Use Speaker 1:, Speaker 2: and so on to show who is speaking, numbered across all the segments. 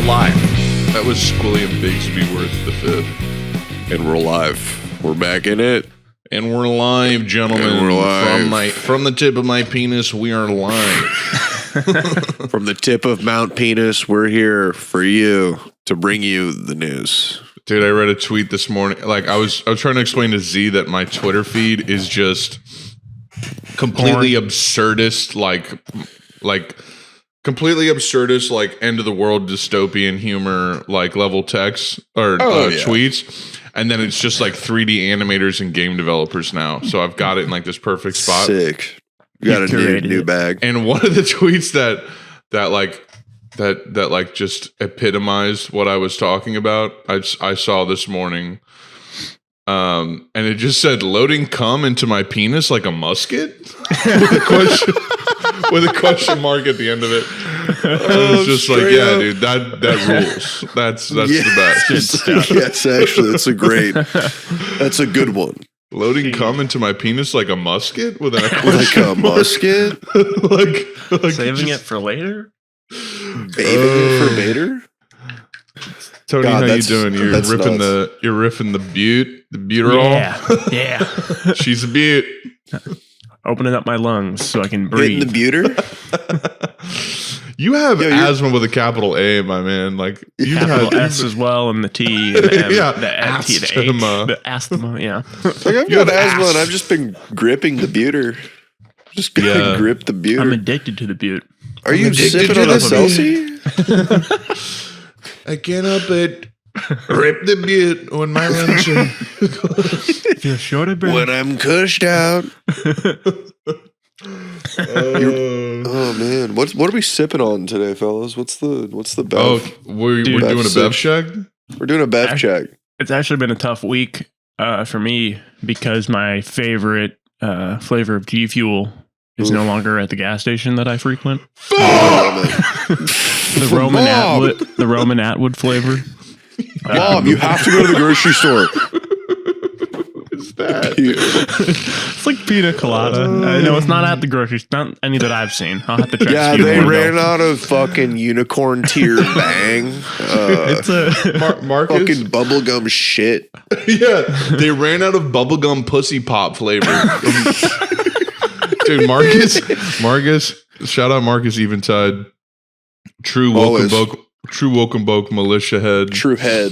Speaker 1: live.
Speaker 2: That was Squilly and Bigsby Worth the Fifth.
Speaker 3: And we're live. We're back in it.
Speaker 2: And we're live, gentlemen.
Speaker 3: And we're live.
Speaker 2: From the tip of my penis, we are live.
Speaker 3: From the tip of Mount Penis, we're here for you to bring you the news.
Speaker 2: Dude, I read a tweet this morning. Like I was trying to explain to Z that my Twitter feed is just completely absurdist, like completely absurdist, like end of the world dystopian humor, like level text or tweets. And then it's just like 3D animators and game developers now. So I've got it in like this perfect spot.
Speaker 3: Sick. You got a new bag.
Speaker 2: And one of the tweets that just epitomized what I was talking about, I saw this morning. And it just said, loading cum into my penis like a musket? with a question mark at the end of it. I was just like, yeah, dude, that rules. That's the best.
Speaker 3: Yes, actually, that's a good one.
Speaker 2: Loading cum into my penis like a musket with a
Speaker 3: like a musket?
Speaker 1: like saving it for later?
Speaker 3: Saving it for later?
Speaker 2: Tony, how you doing? You're riffing the butyrol.
Speaker 1: Yeah.
Speaker 2: She's a butte.
Speaker 1: Opening up my lungs so I can breathe.
Speaker 3: Hitting the buter?
Speaker 2: You have asthma with a capital A, my man. Like you
Speaker 1: capital S as well, and the T, and the M, the N, T, the H, the asthma. Yeah.
Speaker 3: Like I've got asthma, and I've just been gripping the buter. Just gonna grip the buter.
Speaker 1: I'm addicted to the butte.
Speaker 3: Are you sipping on a Celsi?
Speaker 2: I can't help it. Rip the butte when my lunch.
Speaker 1: Feel short of breath
Speaker 3: when I'm cushed out. Oh man, what are we sipping on today, fellas? What's the bev?
Speaker 2: Oh, we're doing a bev check.
Speaker 3: We're doing a bev check.
Speaker 1: It's actually been a tough week for me because my favorite flavor of G Fuel is no longer at the gas station that I frequent. The Roman Atwood flavor.
Speaker 3: Mom, you have to go to the grocery store.
Speaker 2: What is that?
Speaker 1: It's like pina colada. No, it's not at the grocery store. Not any that I've seen. I'll have to check.
Speaker 3: Yeah, they ran out of fucking unicorn tier bang.
Speaker 2: It's a Marcus
Speaker 3: fucking bubblegum shit.
Speaker 2: Yeah, they ran out of bubblegum pussy pop flavor. Dude, Marcus, shout out Marcus Eventide. True woken boke militia head.
Speaker 3: True head.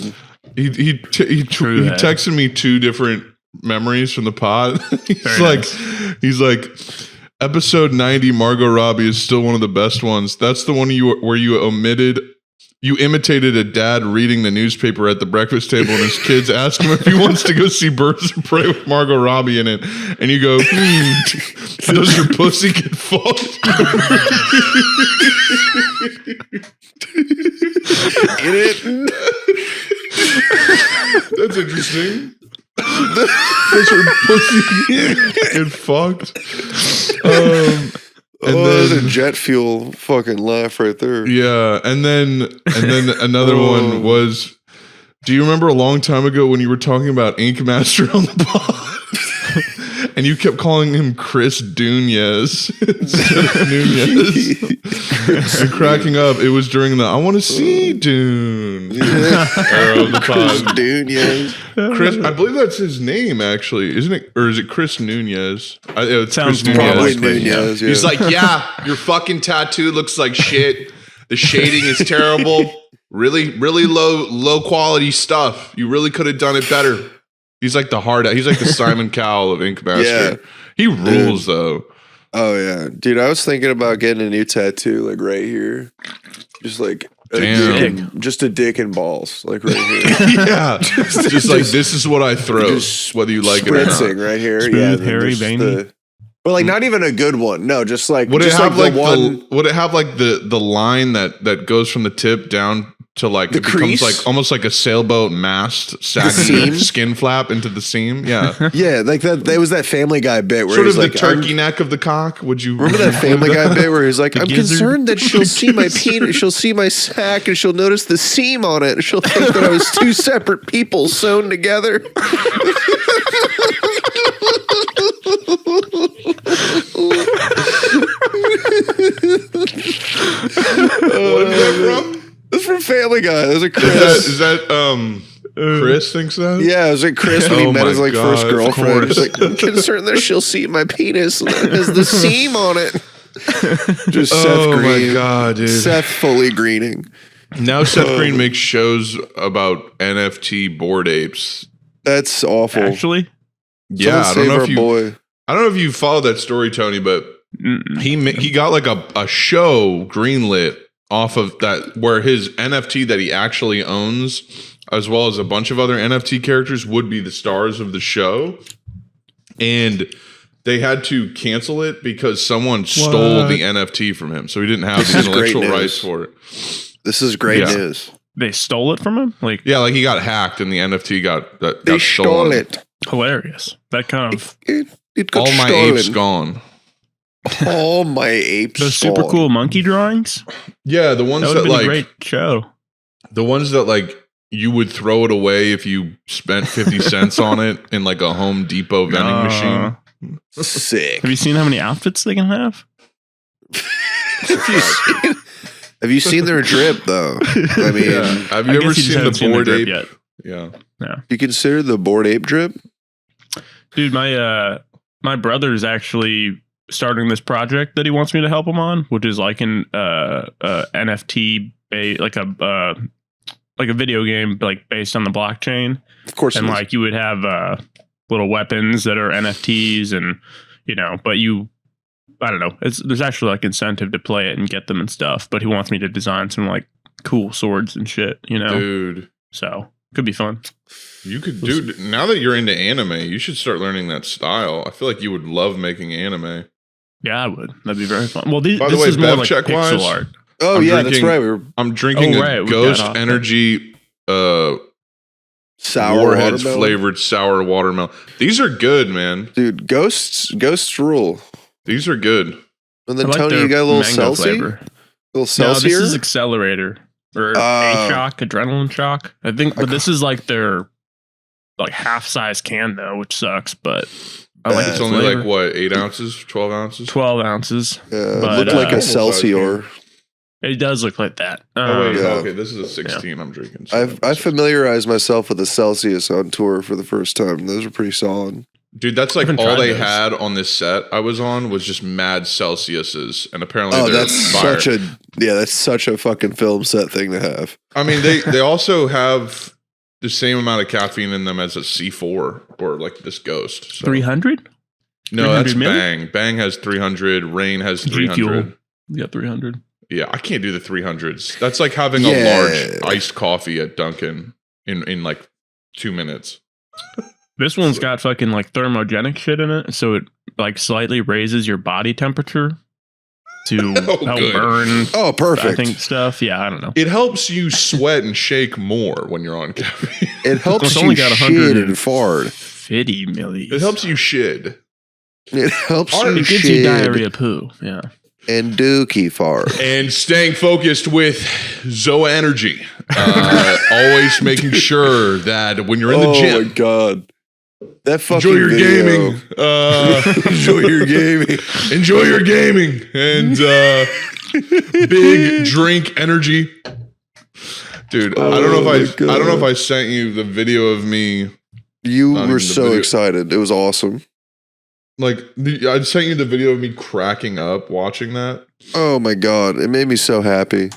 Speaker 2: He texted me 2 different memories from the pod. He's like, episode 90, Margot Robbie is still one of the best ones. That's the one where you imitated a dad reading the newspaper at the breakfast table, and his kids ask him if he wants to go see Birds of Prey with Margot Robbie in it, and you go, does your pussy get fucked?
Speaker 3: In it?
Speaker 2: That's interesting. Does your pussy get fucked?
Speaker 3: And then a jet fuel fucking laugh right there.
Speaker 2: Yeah, and then another one was, do you remember a long time ago when you were talking about Ink Master on the pod? And you kept calling him Chris Nunez instead of Nunez. And cracking up. It was during the I want to see Dune era of the pod.
Speaker 3: Chris Nunez.
Speaker 2: Chris, I believe that's his name, actually, isn't it? Or is it Chris Nunez? It
Speaker 1: sounds
Speaker 2: Chris
Speaker 3: probably Nunez. Yeah.
Speaker 2: He's like, yeah, your fucking tattoo looks like shit. The shading is terrible. Really, really low quality stuff. You really could have done it better. He's like he's like the Simon Cowell of Ink Master. Yeah. He rules, though.
Speaker 3: Oh yeah, dude. I was thinking about getting a new tattoo, like right here, just like just a dick and balls, like right here.
Speaker 2: Yeah, just like this is what I throw, whether you like it or not.
Speaker 3: Right here,
Speaker 1: smooth, hairy, veiny.
Speaker 3: But like not even a good one. No, just like
Speaker 2: would it have like
Speaker 3: one?
Speaker 2: Would it have like the line that goes from the tip down to like
Speaker 3: the
Speaker 2: it
Speaker 3: crease?
Speaker 2: Becomes like almost like a sailboat mast sagging skin flap into the seam? Yeah,
Speaker 3: yeah, like that. There was that Family Guy bit where
Speaker 2: sort of
Speaker 3: like,
Speaker 2: the turkey neck of the cock. Would you
Speaker 3: remember that Family Guy bit where he's like, I'm concerned that she'll see my penis, she'll see my sack, and she'll notice the seam on it, and she'll think that I was 2 separate people sewn together.
Speaker 2: What is that from?
Speaker 3: from Family Guy. That was like Chris.
Speaker 2: Is that Chris thinks that?
Speaker 3: Yeah, it was like Chris when he met his first
Speaker 2: God,
Speaker 3: girlfriend. He's like, I'm concerned that she'll see my penis and it has the seam on it. Just Seth Green.
Speaker 2: Oh my God, dude.
Speaker 3: Seth fully greening.
Speaker 2: Now Seth Green makes shows about NFT bored apes.
Speaker 3: That's awful.
Speaker 1: Actually,
Speaker 2: Yeah, I don't know if you followed that story, Tony, but he got like a show greenlit off of that where his NFT that he actually owns, as well as a bunch of other NFT characters, would be the stars of the show, and they had to cancel it because someone stole the NFT from him, so he didn't have the intellectual rights for it.
Speaker 3: This is great news.
Speaker 1: They stole it from him? Like
Speaker 2: he got hacked and the NFT got
Speaker 3: They
Speaker 2: stolen.
Speaker 3: stole it.
Speaker 1: Hilarious. That kind of
Speaker 3: it got
Speaker 2: all my
Speaker 3: stolen.
Speaker 2: apes gone.
Speaker 3: All my apes.
Speaker 1: those super cool monkey drawings.
Speaker 2: Yeah, the ones
Speaker 1: That
Speaker 2: that
Speaker 1: would have been
Speaker 2: like
Speaker 1: a great show.
Speaker 2: the ones that like you would throw it away if you spent 50 cents on it in like a Home Depot vending machine.
Speaker 3: Sick.
Speaker 1: Have you seen how many outfits they can have?
Speaker 3: Have you seen their drip though? I mean,
Speaker 2: have you ever seen the bored ape
Speaker 1: yet?
Speaker 2: Yeah.
Speaker 3: You consider the bored ape drip?
Speaker 1: Dude, my brother's actually starting this project that he wants me to help him on, which is like an NFT like a video game like based on the blockchain.
Speaker 3: Of course.
Speaker 1: And like you would have little weapons that are NFTs, and but I don't know. There's actually like incentive to play it and get them and stuff. But he wants me to design some like cool swords and shit,
Speaker 2: Dude.
Speaker 1: So could be fun.
Speaker 2: You could, dude. Now that you're into anime, you should start learning that style. I feel like you would love making anime.
Speaker 1: Yeah, I would. That'd be very fun. Well, this
Speaker 2: By the way,
Speaker 1: is more
Speaker 2: Bev
Speaker 1: like
Speaker 2: check
Speaker 1: pixel
Speaker 2: wise,
Speaker 1: art.
Speaker 3: Oh, that's right.
Speaker 2: I'm drinking a Ghost Energy
Speaker 3: sour
Speaker 2: Warheads
Speaker 3: watermelon?
Speaker 2: flavored sour watermelon. These are good, man.
Speaker 3: Dude, ghosts rule.
Speaker 2: These are good.
Speaker 3: And then
Speaker 1: I like
Speaker 3: Tony,
Speaker 1: their
Speaker 3: you got a little
Speaker 1: mango
Speaker 3: Celsius?
Speaker 1: flavor.
Speaker 3: Little
Speaker 1: No,
Speaker 3: Celsius?
Speaker 1: this is Accelerator or A-Shock, Adrenaline Shock. I think, but this is like their like half-size can though, which sucks. But I like
Speaker 2: It's
Speaker 1: the
Speaker 2: only
Speaker 1: flavor.
Speaker 2: like what, 8 ounces, 12 ounces?
Speaker 1: 12 ounces. But,
Speaker 3: looked like a
Speaker 2: almost
Speaker 3: Celsior.
Speaker 1: It does look like that.
Speaker 2: Oh wait,
Speaker 3: Yeah.
Speaker 2: okay. This is a 16 I'm drinking. So
Speaker 3: I familiarized myself with the Celsius on tour for the first time. Those are pretty solid.
Speaker 2: dude, that's like
Speaker 1: I haven't
Speaker 2: all
Speaker 1: tried
Speaker 2: they
Speaker 1: those.
Speaker 2: had on this set I was on was just mad Celsiuses, and apparently they're
Speaker 3: That's
Speaker 2: fire.
Speaker 3: that's such a fucking film set thing to have.
Speaker 2: I mean, they also have the same amount of caffeine in them as a C4 or like this Ghost. So.
Speaker 1: 300?
Speaker 2: No, that's
Speaker 1: 300 million?
Speaker 2: Bang. Bang has 300. Rain has
Speaker 1: G
Speaker 2: 300.
Speaker 1: Fuel. You got 300.
Speaker 2: Yeah, I can't do the 300s. That's like having a large iced coffee at Dunkin' in like 2 minutes.
Speaker 1: This one's got fucking like thermogenic shit in it, so it like slightly raises your body temperature to help
Speaker 2: good.
Speaker 1: burn.
Speaker 3: Oh, perfect.
Speaker 1: I think stuff. Yeah, I don't know.
Speaker 2: It helps you sweat and shake more when you're on caffeine.
Speaker 3: It helps
Speaker 1: It's
Speaker 3: you
Speaker 1: only got
Speaker 3: shit and fart.
Speaker 1: 50 millis.
Speaker 2: It helps you shit.
Speaker 3: It helps you
Speaker 1: It gives you
Speaker 3: shit
Speaker 1: diarrhea poo. Yeah.
Speaker 3: and dookie fart.
Speaker 2: And staying focused with Zoa Energy. Always making sure that when you're in the gym,
Speaker 3: Oh my god. That fucking
Speaker 2: enjoy your
Speaker 3: video.
Speaker 2: gaming.
Speaker 3: Enjoy your gaming.
Speaker 2: Enjoy your gaming. And big drink energy. Dude, I don't know if I sent you the video of me.
Speaker 3: You
Speaker 2: Not
Speaker 3: were
Speaker 2: even the
Speaker 3: so
Speaker 2: video.
Speaker 3: excited. It was awesome.
Speaker 2: Like I sent you the video of me cracking up watching that.
Speaker 3: Oh my god. It made me so happy.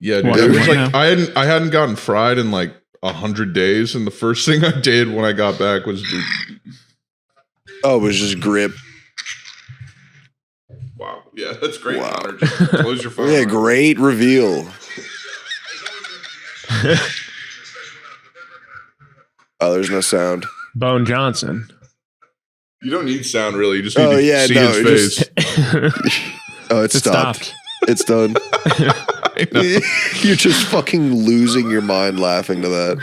Speaker 2: Yeah, dude.
Speaker 1: Why?
Speaker 2: It was
Speaker 1: Why
Speaker 2: like I hadn't gotten fried in like 100 days, and the first thing I did when I got back was do.
Speaker 3: Oh, it was just grip.
Speaker 2: Wow, yeah, that's great.
Speaker 3: Wow.
Speaker 2: Connor. Just close your phone.
Speaker 3: Yeah, great reveal. Oh, there's no sound.
Speaker 1: Bone Johnson.
Speaker 2: You don't need sound really. You just need
Speaker 3: Oh,
Speaker 2: to
Speaker 3: yeah,
Speaker 2: see
Speaker 3: no,
Speaker 2: his
Speaker 3: it
Speaker 2: face.
Speaker 3: Oh, it stopped. It's done.
Speaker 2: I know.
Speaker 3: You're just fucking losing your mind laughing to that.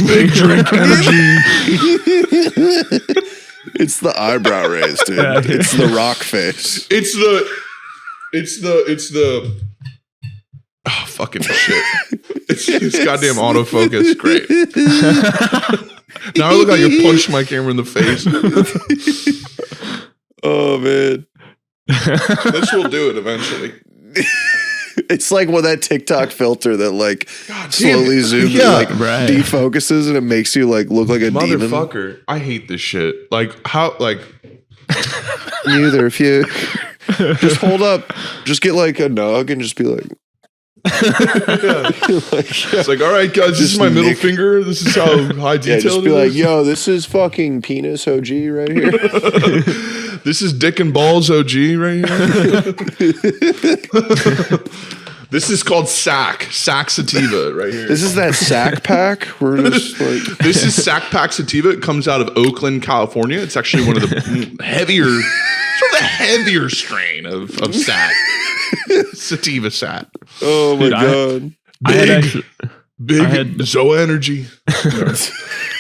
Speaker 2: Big drink energy.
Speaker 3: It's the eyebrow raise, dude.
Speaker 1: Yeah.
Speaker 3: It's the rock face.
Speaker 2: It's the. Oh fucking shit! It's goddamn autofocus. Great. Now I look like you punched my camera in the face.
Speaker 3: Oh man.
Speaker 2: This will do it eventually.
Speaker 3: It's like that TikTok filter that like slowly zooms and defocuses and it makes you like look like a demon.
Speaker 2: Motherfucker. I hate this shit. Like how like
Speaker 3: neither if you just hold up, just get like a nug and just be like
Speaker 2: it's like, all right, guys, this is my middle finger. This is how high detail
Speaker 3: just be like, yo, this is fucking penis OG right here.
Speaker 2: This is dick and balls OG right here. This is called sack sativa right here.
Speaker 3: This is that sack pack. We're just like
Speaker 2: this is sack pack sativa. It comes out of Oakland, California. It's actually one of the heavier strain of sack. Sativa sat.
Speaker 3: Oh my god!
Speaker 2: I had Zoa energy.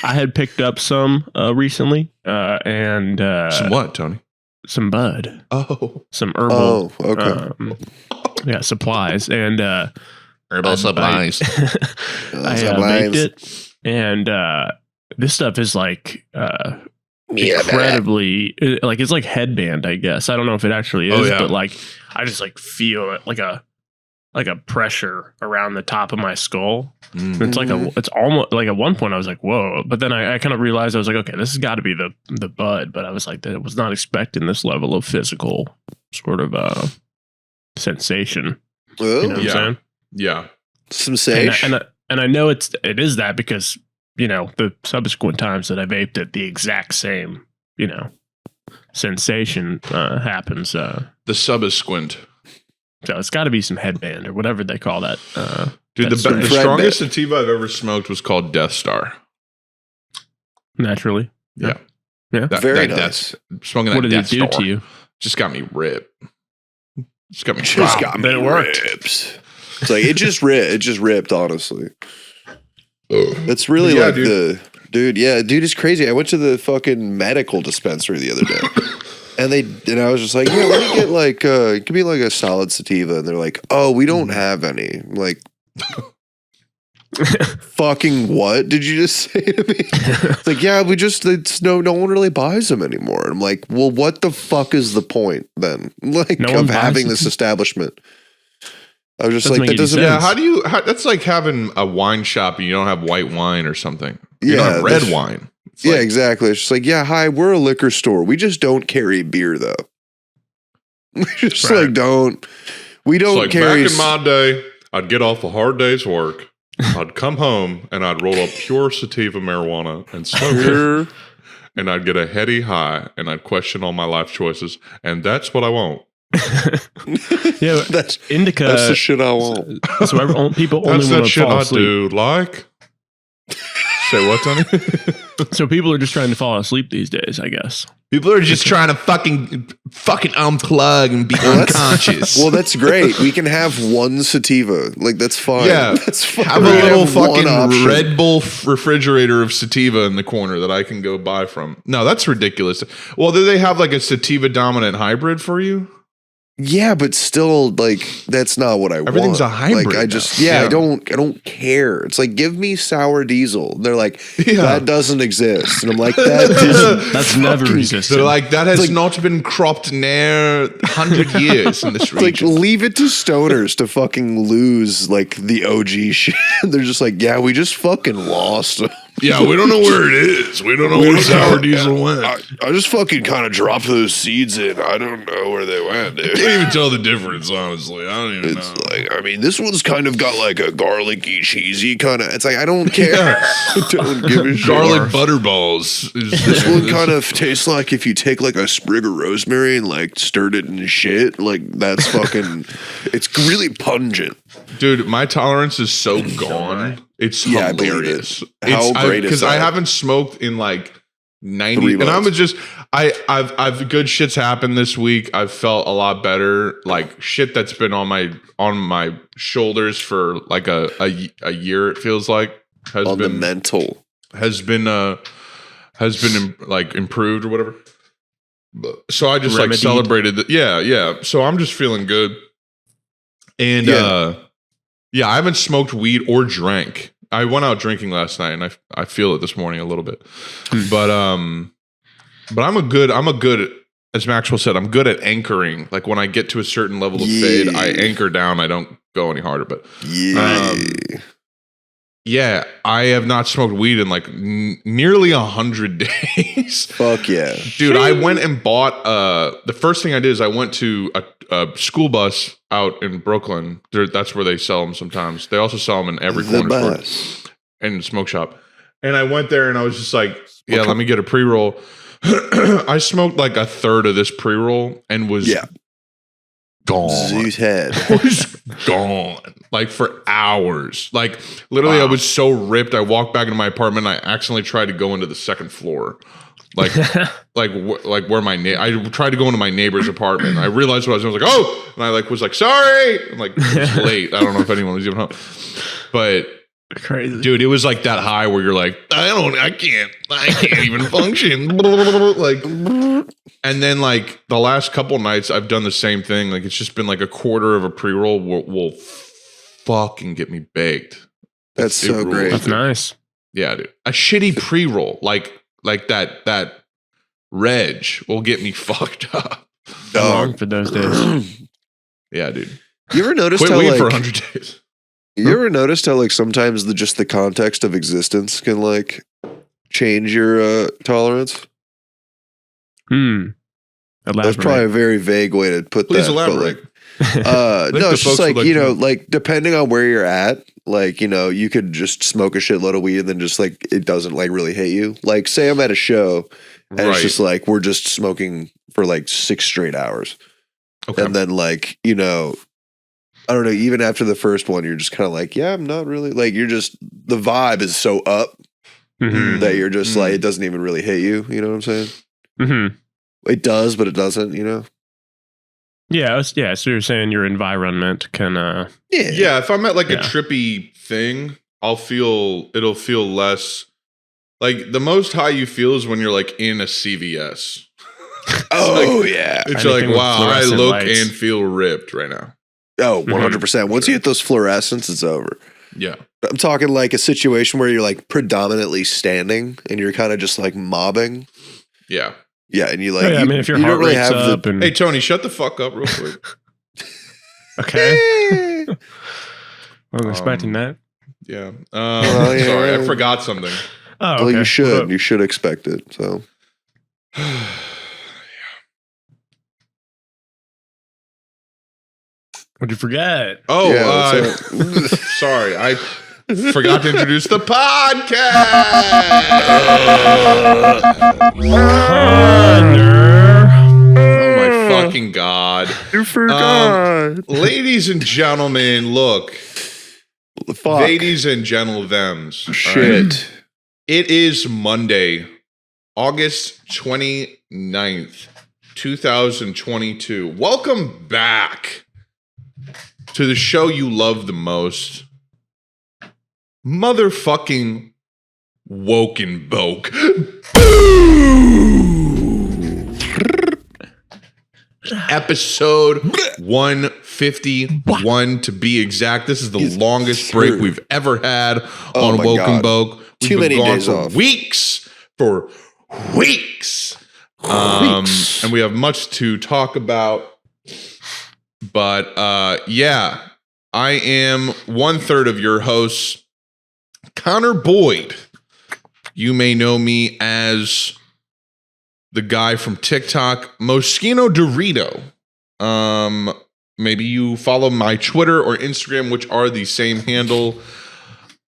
Speaker 1: I had picked up some recently, and
Speaker 2: some what, Tony?
Speaker 1: Some bud.
Speaker 2: Oh,
Speaker 1: some herbal.
Speaker 3: Oh, okay.
Speaker 1: Supplies and
Speaker 2: herbal supplies.
Speaker 1: I baked it, and this stuff is like incredibly like it's like headband, I guess. I don't know if it actually is, but like I just like feel it like a pressure around the top of my skull. It's like it's almost like at one point I was like, whoa, but then I kind of realized I was like, okay, this has got to be the bud, but I was like, I was not expecting this level of physical sort of sensation. You know what I'm saying?
Speaker 2: Yeah.
Speaker 3: Sensation.
Speaker 1: And I know it is that because the subsequent times that I vaped it, the exact same, sensation happens.
Speaker 2: The subsequent.
Speaker 1: So it's got to be some headband or whatever they call that.
Speaker 2: Dude, the strongest sativa I've ever smoked was called Death Star.
Speaker 1: Naturally.
Speaker 2: Yeah.
Speaker 3: Very nice.
Speaker 2: Smoking
Speaker 1: what
Speaker 2: that
Speaker 1: did
Speaker 2: Death
Speaker 1: it do
Speaker 2: Star
Speaker 1: to you?
Speaker 2: Just got me ripped. Just got me
Speaker 3: ripped. It's like it just ripped, honestly. It's really like dude, it's crazy. I went to the fucking medical dispensary the other day. And I was just like, yeah, let me get like give me like a solid sativa. And they're like, oh, we don't have any. I'm like, fucking what did you just say to me? It's like, yeah, no one really buys them anymore. And I'm like, well, what the fuck is the point then? Like of having this establishment. I was just like, that doesn't.
Speaker 2: Yeah, that's like having a wine shop and you don't have white wine or something. You don't have red wine.
Speaker 3: Yeah, exactly. It's just like, yeah, hi, we're a liquor store. We just don't carry beer though. We just like don't. We don't
Speaker 2: like
Speaker 3: carry.
Speaker 2: Back in my day, I'd get off a hard day's work. I'd come home and I'd roll up pure sativa marijuana and smoke it. And I'd get a heady high and I'd question all my life choices. And that's what I want.
Speaker 1: Yeah, that's indica.
Speaker 3: That's the shit I want.
Speaker 1: So people only want to fall asleep.
Speaker 2: I do like. Say what, Tony?
Speaker 1: So people are just trying to fall asleep these days, I guess.
Speaker 2: People are just trying to fucking unplug and be unconscious.
Speaker 3: Well, that's great. We can have one sativa. Like, that's fine.
Speaker 2: Yeah.
Speaker 3: That's fine.
Speaker 2: Have a little fucking Red Bull refrigerator of sativa in the corner that I can go buy from. No, that's ridiculous. Well, do they have like a sativa dominant hybrid for you?
Speaker 3: Yeah, but still, like, that's not what I want.
Speaker 2: Everything's a hybrid.
Speaker 3: Like, I don't care. It's like, give me sour diesel. They're like, that doesn't exist. And I'm like,
Speaker 1: that's never existed.
Speaker 2: They're like, that has not been cropped near 100 years in this region.
Speaker 3: Like, leave it to stoners to fucking lose, like, the OG shit. They're just like, yeah, we just fucking lost.
Speaker 2: Yeah, we don't know where it is. We don't know where sour diesel went.
Speaker 3: I just fucking kind of dropped those seeds in. I don't know where they went, dude.
Speaker 2: I can't even tell the difference, honestly. I don't even know.
Speaker 3: Like, I mean, this one's kind of got like a garlicky, cheesy kind of. It's like, I don't care. I don't give a shit.
Speaker 2: Garlic butterballs.
Speaker 3: This one kind of tastes like if you take like a sprig of rosemary and like stirred it in shit. Like, that's fucking. It's really pungent.
Speaker 2: Dude, my tolerance is so gone. It's hilarious.
Speaker 3: How great is that?
Speaker 2: Because I haven't smoked in like 90, and I'm just I've good shit's happened this week. I've felt a lot better. Like shit that's been on my shoulders for like a year. It feels like has been like improved or whatever. So I just like celebrated that. Yeah. So I'm just feeling good. And I haven't smoked weed or drank. I went out drinking last night, and I feel it this morning a little bit. But I'm a good as Maxwell said, I'm good at anchoring. Like when I get to a certain level of fade, I anchor down. I don't go any harder. But yeah, I have not smoked weed in like nearly 100 days.
Speaker 3: Fuck yeah.
Speaker 2: Dude, I went and bought, the first thing I did is I went to a school bus out in Brooklyn. That's where they sell them sometimes. They also sell them in every corner store and smoke shop. And I went there and I was just like, yeah, let me get a pre-roll. I smoked like a third of this pre-roll and was gone.
Speaker 3: Zeus head.
Speaker 2: Was gone. Like for hours. Like literally I was so ripped. I walked back into my apartment and I accidentally tried to go into the second floor. Like where I tried to go into my neighbor's apartment. I realized what I was like, oh, and I like was like, sorry. I'm like, it was late. I don't know if anyone was even home. But crazy, dude, it was like that high where you're like, I can't even function. Like, and then like the last couple nights I've done the same thing. Like it's just been like a quarter of a pre-roll will fucking get me baked.
Speaker 3: That's so great.
Speaker 1: That's nice.
Speaker 2: Yeah, dude. A shitty pre-roll like that reg will get me fucked up.
Speaker 1: Long for those days.
Speaker 2: Yeah, dude.
Speaker 3: You ever noticed
Speaker 2: how
Speaker 3: like
Speaker 2: for 100 days?
Speaker 3: You ever noticed how like sometimes just the context of existence can like change your tolerance?
Speaker 1: Elaborate.
Speaker 3: That's probably a very vague way to put
Speaker 2: Please
Speaker 3: that.
Speaker 2: elaborate.
Speaker 3: But, no, it's just like, like depending on where you're at, like, you could just smoke a shitload of weed and then just like it doesn't like really hit you. Like say I'm at a show and it's just like we're just smoking for like 6 straight hours. Okay. And then like, I don't know, even after the first one, you're just kind of like, yeah, I'm not really like, you're just, the vibe is so up that you're just like, it doesn't even really hit you. You know what I'm saying?
Speaker 1: Mm-hmm.
Speaker 3: It does, but it doesn't,
Speaker 1: Yeah. So you're saying your environment can,
Speaker 2: yeah. If I'm at like a trippy thing, it'll feel less like the most high you feel is when you're like in a CVS. It's like, wow, I look and feel ripped right now.
Speaker 3: Oh, 100%. Once you hit those fluorescents, it's over.
Speaker 2: Yeah.
Speaker 3: I'm talking like a situation where you're like predominantly standing and you're kind of just like mobbing.
Speaker 2: Yeah.
Speaker 3: Yeah. And you like,
Speaker 1: I mean, if your heart rate's up
Speaker 2: Hey, Tony, shut the fuck up real quick.
Speaker 1: Okay. I wasn't expecting that.
Speaker 2: Yeah. Sorry, I forgot something.
Speaker 3: Oh, okay. Well, you should. You should expect it. So.
Speaker 1: What'd you forget?
Speaker 2: Oh, sorry. I forgot to introduce the podcast. Oh my fucking God.
Speaker 3: You forgot.
Speaker 2: Ladies and gentlemen, look. Ladies and gentlethems.
Speaker 3: Shit.
Speaker 2: Right? It is Monday, August 29th, 2022. Welcome back to the show you love the most. Motherfucking Woken Boke. Episode 151 to be exact. This is the longest break we've ever had on Woken Boke.
Speaker 3: Too many days off.
Speaker 2: Weeks. And we have much to talk about. But yeah, I am 1/3 of your hosts, Connor Boyd. You may know me as the guy from TikTok, Moschino Dorito. Maybe you follow my Twitter or Instagram, which are the same handle.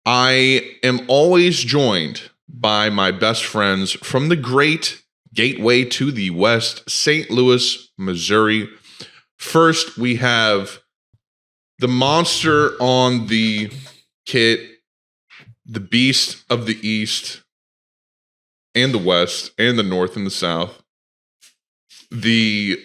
Speaker 2: I am always joined by my best friends from the great gateway to the West, St. Louis, Missouri. First, we have the monster on the kit, the beast of the East and the West and the North and the South. The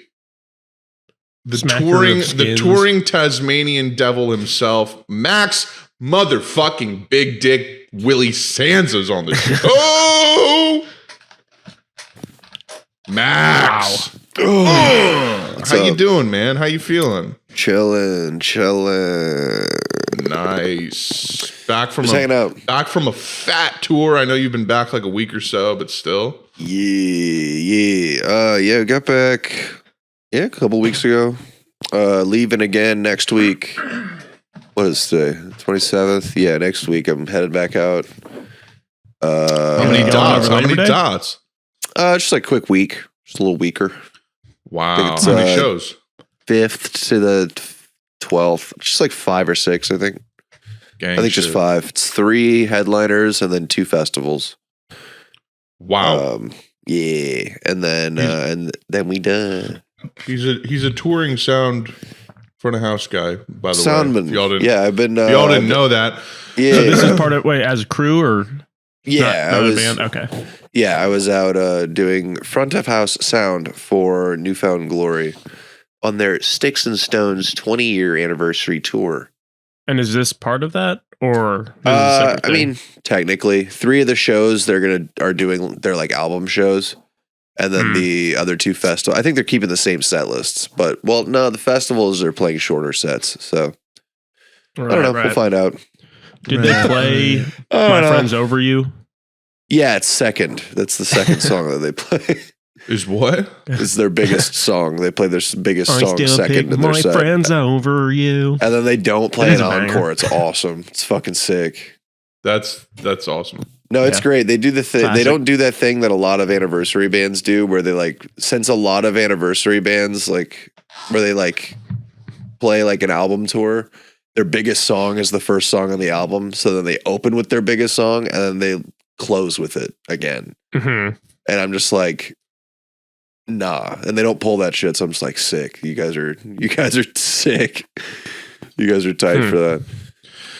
Speaker 2: touring Tasmanian devil himself, Max motherfucking Big Dick Willie Sansa's on the show. Max. Wow. How you doing, man? How you feeling?
Speaker 3: Chilling.
Speaker 2: Nice. Back from
Speaker 3: hanging out.
Speaker 2: Back from a fat tour. I know you've been back like a week or so, but still.
Speaker 3: Yeah. Got back. Yeah, a couple weeks ago. Leaving again next week. What is today? 27th. Yeah, next week I'm headed back out.
Speaker 2: How many dots?
Speaker 3: Just like quick week. Just a little weaker.
Speaker 2: Wow. How many shows?
Speaker 3: 5th to the 12th. Just like 5 or 6, I think.
Speaker 2: Gang
Speaker 3: I think
Speaker 2: shit.
Speaker 3: just 5. It's 3 headliners and then 2 festivals.
Speaker 2: Wow.
Speaker 3: Yeah, and then we done.
Speaker 2: He's a touring sound front of house guy, by the
Speaker 3: Soundman.
Speaker 2: way. Y'all didn't,
Speaker 3: I've been.
Speaker 2: y'all didn't know that.
Speaker 3: Yeah,
Speaker 1: So this is part of as a crew or
Speaker 3: I was.
Speaker 1: band? Okay.
Speaker 3: Yeah, I was out doing front of house sound for Newfound Glory on their Sticks and Stones 20-year anniversary tour.
Speaker 1: And is this part of that, or? Is it a separate
Speaker 3: I
Speaker 1: thing?
Speaker 3: mean, technically, 3 of the shows are doing their like album shows, and then the other 2 festivals. I think they're keeping the same set lists, but no, the festivals are playing shorter sets. So I don't know. We'll find out.
Speaker 1: Did they play My Friends Over You?
Speaker 3: Yeah, it's second. That's the second song that they play.
Speaker 2: Is what?
Speaker 3: It's their biggest song. They play their biggest
Speaker 1: I
Speaker 3: song
Speaker 1: still
Speaker 3: second
Speaker 1: pick
Speaker 3: in their
Speaker 1: my
Speaker 3: set.
Speaker 1: friends over you.
Speaker 3: And then they don't play
Speaker 1: It is
Speaker 3: an
Speaker 1: a banger.
Speaker 3: encore. It's awesome. It's fucking sick.
Speaker 2: That's awesome.
Speaker 3: No, it's
Speaker 1: Yeah.
Speaker 3: great. They do the thing. They
Speaker 1: Classic.
Speaker 3: don't do that thing that a lot of anniversary bands do, where they like, since a lot of anniversary bands like, where they like play like an album tour, their biggest song is the first song on the album. So then they open with their biggest song and then they close with it again.
Speaker 1: Mm-hmm.
Speaker 3: And I'm just like, nah. And they don't pull that shit. So I'm just like, sick. You guys are sick. You guys are tight for that.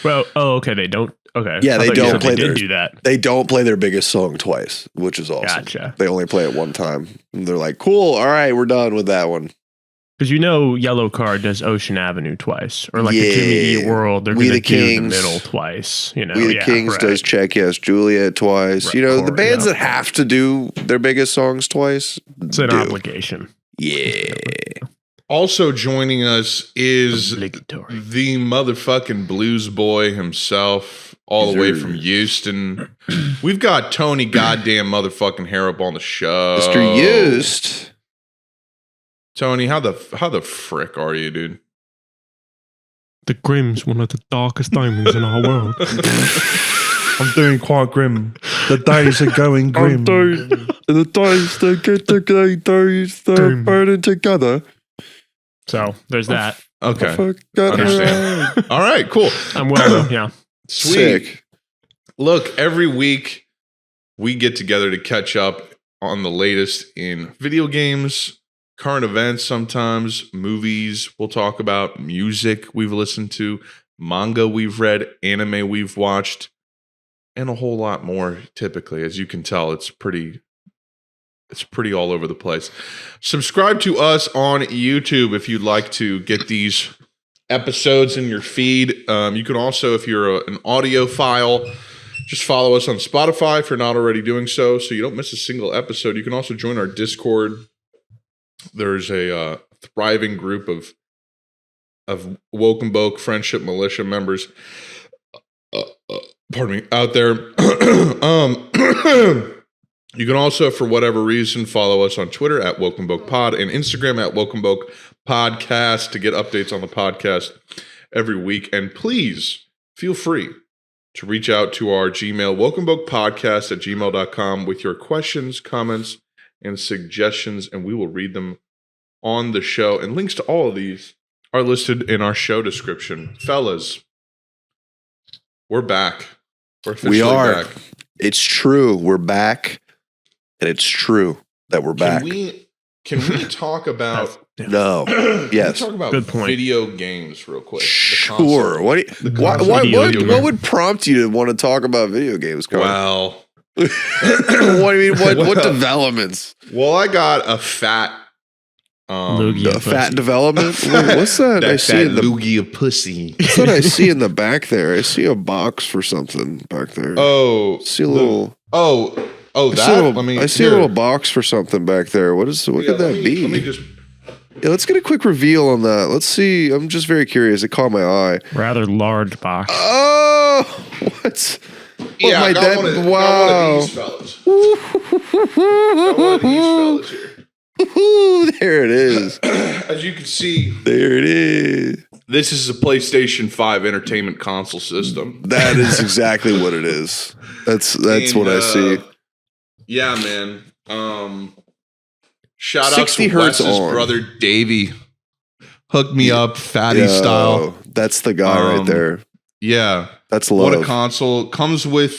Speaker 1: Well, okay. They don't. Okay.
Speaker 3: Yeah, they
Speaker 1: I thought you
Speaker 3: don't
Speaker 1: said
Speaker 3: play
Speaker 1: they
Speaker 3: their-
Speaker 1: did do that.
Speaker 3: They don't play their biggest song twice, which is awesome.
Speaker 1: Gotcha.
Speaker 3: They only play it one time. And they're like, cool. All right, we're done with that one.
Speaker 1: Because Yellow Card does Ocean Avenue twice, or like
Speaker 3: Yeah.
Speaker 1: the Jimmy Eat World, they're
Speaker 3: We
Speaker 1: going to
Speaker 3: the
Speaker 1: do
Speaker 3: Kings.
Speaker 1: the middle twice.
Speaker 3: We the Kings
Speaker 1: right.
Speaker 3: does Check Yes Juliet twice.
Speaker 1: Right,
Speaker 3: You know, the
Speaker 1: or-
Speaker 3: bands
Speaker 1: yeah.
Speaker 3: that have to do their biggest songs twice.
Speaker 1: It's an
Speaker 3: do.
Speaker 1: obligation.
Speaker 3: Yeah.
Speaker 2: Also joining us is
Speaker 1: Obligatory.
Speaker 2: the motherfucking blues boy himself, all the way
Speaker 3: Yes, sir.
Speaker 2: from Houston. We've got Tony goddamn motherfucking Harrop on the show.
Speaker 3: Mr. Used.
Speaker 2: Tony, how the frick are you, dude?
Speaker 1: The Grim's one of the darkest diamonds in our world.
Speaker 4: I'm doing quite grim. The days are going grim.
Speaker 3: The days that get the days that
Speaker 1: Grim.
Speaker 3: burning together.
Speaker 1: So there's that.
Speaker 2: Okay.
Speaker 3: Forgot
Speaker 2: Understand. All right, cool.
Speaker 1: I'm well, though, yeah.
Speaker 2: Sweet.
Speaker 3: Sick.
Speaker 2: Look, every week we get together to catch up on the latest in video games, current events sometimes, movies we'll talk about, music we've listened to, manga we've read, anime we've watched, and a whole lot more typically. As you can tell, it's pretty all over the place. Subscribe to us on YouTube if you'd like to get these episodes in your feed. You can also, if you're an audiophile, just follow us on Spotify if you're not already doing so you don't miss a single episode. You can also join our Discord. There's a thriving group of Wokenboke Friendship Militia members pardon me, out there. You can also, for whatever reason, follow us on Twitter at wokenbokepod and Instagram at wokenbokepodcast to get updates on the podcast every week. And please feel free to reach out to our Gmail, wokenbokepodcast@gmail.com, with your questions, comments, and suggestions, and we will read them on the show. And links to all of these are listed in our show description. Fellas, we're back. We're officially
Speaker 3: We are.
Speaker 2: back.
Speaker 3: It's true. We're back. And it's true that we're back.
Speaker 2: Can we talk about
Speaker 3: No.
Speaker 2: Can
Speaker 3: Yes.
Speaker 2: we talk about
Speaker 1: Good point.
Speaker 2: video games real quick? The
Speaker 3: Sure.
Speaker 2: concept.
Speaker 3: What would prompt you to want to talk about video games, Carl?
Speaker 2: Well,
Speaker 3: What do you mean? What
Speaker 2: Well-
Speaker 3: developments?
Speaker 2: well, I got a fat
Speaker 1: Loogie.
Speaker 3: A fat development? What's that? I see in the
Speaker 2: loogie of pussy.
Speaker 3: what's that I see in the back there? I see a box for something back there.
Speaker 2: Oh,
Speaker 3: I see a little.
Speaker 2: that.
Speaker 3: I see a little box for something back there. What could that be?
Speaker 2: Let me just.
Speaker 3: Yeah, let's get a quick reveal on that. Let's see. I'm just very curious. It caught my eye.
Speaker 1: Rather large box.
Speaker 3: Oh, what?
Speaker 2: Yeah,
Speaker 3: my
Speaker 2: got
Speaker 3: dad.
Speaker 2: one of,
Speaker 3: Wow.
Speaker 2: got one of these fellas. Got one of these fellas here.
Speaker 3: There it is.
Speaker 2: As you can see,
Speaker 3: There it is.
Speaker 2: this is a PlayStation 5 entertainment console system.
Speaker 3: That is exactly what it is. That's
Speaker 2: And,
Speaker 3: what I see.
Speaker 2: Yeah, man. Shout out
Speaker 3: 60
Speaker 2: to
Speaker 3: hertz
Speaker 2: Wes's
Speaker 3: on.
Speaker 2: brother Davey. Hooked me up, fatty
Speaker 3: Yo,
Speaker 2: style.
Speaker 3: That's the guy right there.
Speaker 2: Yeah.
Speaker 3: That's love.
Speaker 2: What a console. Comes with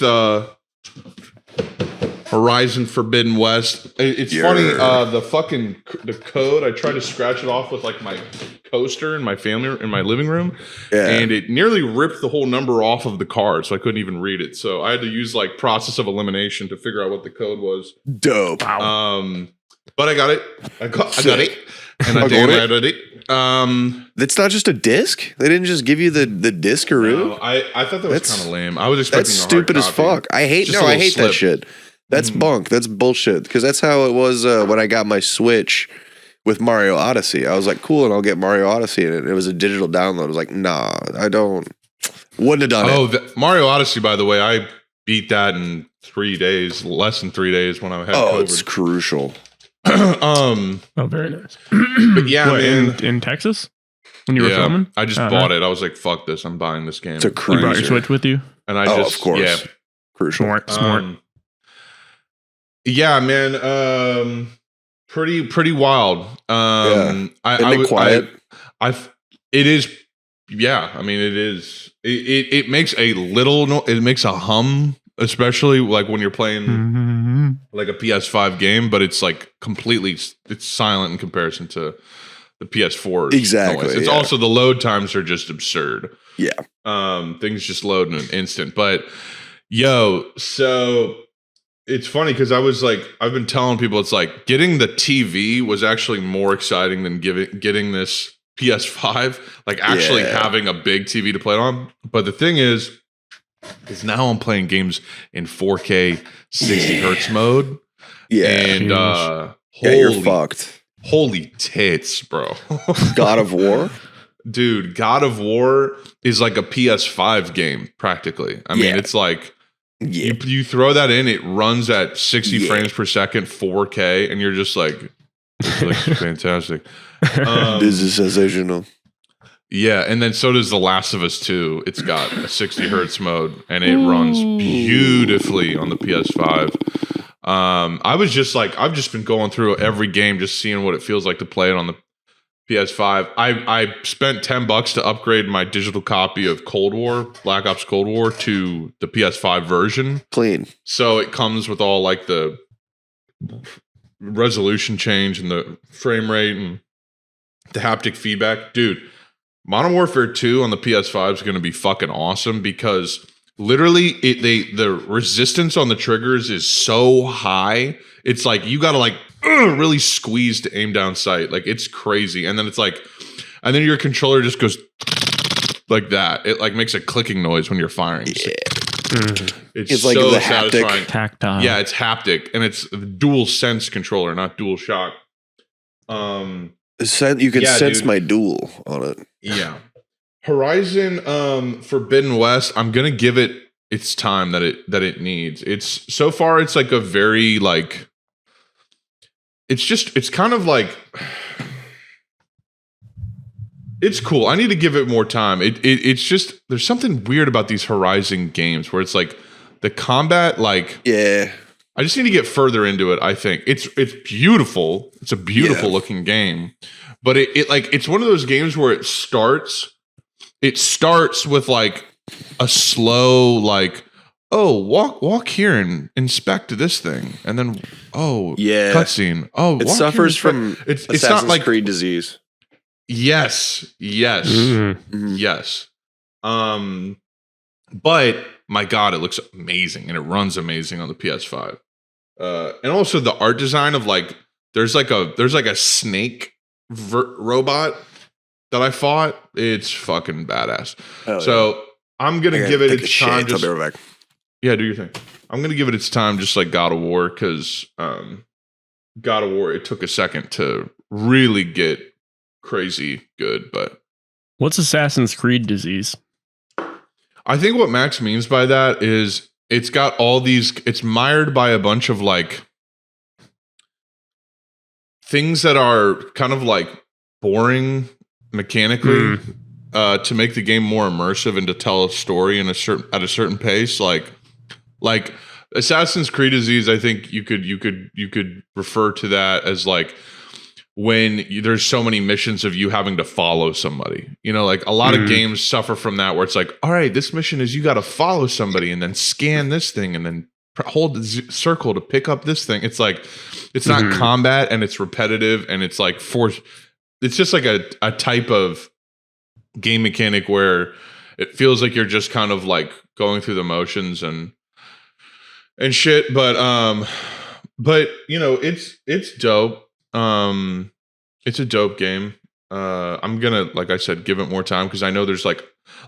Speaker 2: Horizon Forbidden West. It's funny, the code, I tried to scratch it off with like my coaster in my living room, and it nearly ripped the whole number off of the card, so I couldn't even read it. So I had to use like process of elimination to figure out what the code was.
Speaker 3: Dope.
Speaker 2: But I got it. I got it. And I downloaded it.
Speaker 3: It's not just a disc. They didn't just give you the discaroo.
Speaker 2: No, I thought that was kind of lame. I was expecting
Speaker 3: That's
Speaker 2: a hard
Speaker 3: stupid as
Speaker 2: copy.
Speaker 3: fuck. I hate
Speaker 2: Just a little
Speaker 3: that
Speaker 2: slip.
Speaker 3: shit. That's bunk. That's bullshit. Because that's how it was when I got my Switch with Mario Odyssey. I was like, cool, and I'll get Mario Odyssey in it. It was a digital download. I was like, nah, I don't. Wouldn't have done it.
Speaker 2: Mario Odyssey, by the way, I beat that in 3 days, less than 3 days when I had COVID.
Speaker 3: It's crucial.
Speaker 1: Oh, very nice.
Speaker 2: But yeah,
Speaker 1: What,
Speaker 2: man.
Speaker 1: in Texas when you were filming?
Speaker 2: I just bought it. I was like, fuck this. I'm buying this game.
Speaker 3: It's a
Speaker 1: You brought your
Speaker 3: cruiser.
Speaker 1: Switch with you?
Speaker 2: And I
Speaker 3: Of course.
Speaker 2: Yeah.
Speaker 3: Crucial.
Speaker 1: Smart.
Speaker 2: Yeah, man. Pretty wild.
Speaker 3: Isn't it quiet?
Speaker 2: It is. Yeah, I mean, it is. It makes a little. It makes a hum, especially like when you're playing like a PS5 game, but it's like completely. It's silent in comparison to the PS4.
Speaker 3: Exactly.
Speaker 2: It's also the load times are just absurd.
Speaker 3: Yeah.
Speaker 2: Things just load in an instant. But so it's funny because I've been telling people it's like getting the TV was actually more exciting than getting this PS5, like actually having a big TV to play it on. But the thing is now I'm playing games in 4K 60 hertz mode.
Speaker 3: Yeah.
Speaker 2: And
Speaker 3: You're fucked.
Speaker 2: Holy tits, bro.
Speaker 3: God of War?
Speaker 2: Dude, God of War is like a PS5 game, practically. I mean, it's like you throw that in, it runs at 60 frames per second, 4K, and you're just like, this looks fantastic.
Speaker 3: This is sensational.
Speaker 2: Yeah, and then so does The Last of Us 2. It's got a 60 hertz mode, and it runs beautifully on the PS5. I've just been going through every game, just seeing what it feels like to play it on the PS5. I spent $10 to upgrade my digital copy of Black Ops Cold War to the PS5 version.
Speaker 3: Clean.
Speaker 2: So it comes with all like the resolution change and the frame rate and the haptic feedback. Dude, Modern Warfare 2 on the PS5 is going to be fucking awesome because literally the resistance on the triggers is so high. It's like you got to like really squeeze to aim down sight. Like it's crazy. And then it's like, and then your controller just goes like that. It like makes a clicking noise when you're firing. It's
Speaker 3: like
Speaker 2: so
Speaker 3: the
Speaker 2: satisfying.
Speaker 3: haptic.
Speaker 1: Tactile.
Speaker 2: Yeah, it's haptic, and it's a dual sense controller, not dual shock.
Speaker 3: You can sense my duel on it.
Speaker 2: Yeah. Horizon Forbidden West, I'm gonna give it its time that it needs. It's so far it's like a very like it's kind of like it's cool. I need to give it more time. It's just there's something weird about these Horizon games where it's like the combat like I just need to get further into it. I think it's beautiful. It's a beautiful looking game, but it like it's one of those games where it starts with like a slow like walk here and inspect this thing, and then cutscene.
Speaker 3: It suffers from
Speaker 2: it's
Speaker 3: Assassin's
Speaker 2: not like
Speaker 3: Creed disease.
Speaker 2: Yes. But my God, it looks amazing and it runs amazing on the PS5. And also the art design of like there's like a snake robot that I fought. It's fucking badass. So I'm gonna give it its time.
Speaker 3: I'll be right back.
Speaker 2: Yeah, do your thing. I'm gonna give it its time, just like God of War, because God of War it took a second to really get crazy good. But
Speaker 1: what's Assassin's Creed disease?
Speaker 2: I think what Max means by that is it's got all these. It's mired by a bunch of like things that are kind of like boring mechanically to make the game more immersive and to tell a story at a certain pace. Like Assassin's Creed Disease, I think you could refer to that as like when there's so many missions of you having to follow somebody. You know, like a lot of games suffer from that, where it's like, all right, this mission is you got to follow somebody and then scan this thing and then hold the circle to pick up this thing. It's like, it's not combat, and it's repetitive, and it's like it's just like a type of game mechanic where it feels like you're just kind of like going through the motions and shit. But you know, it's dope. It's a dope game. I'm gonna, like I said, give it more time, because I know there's like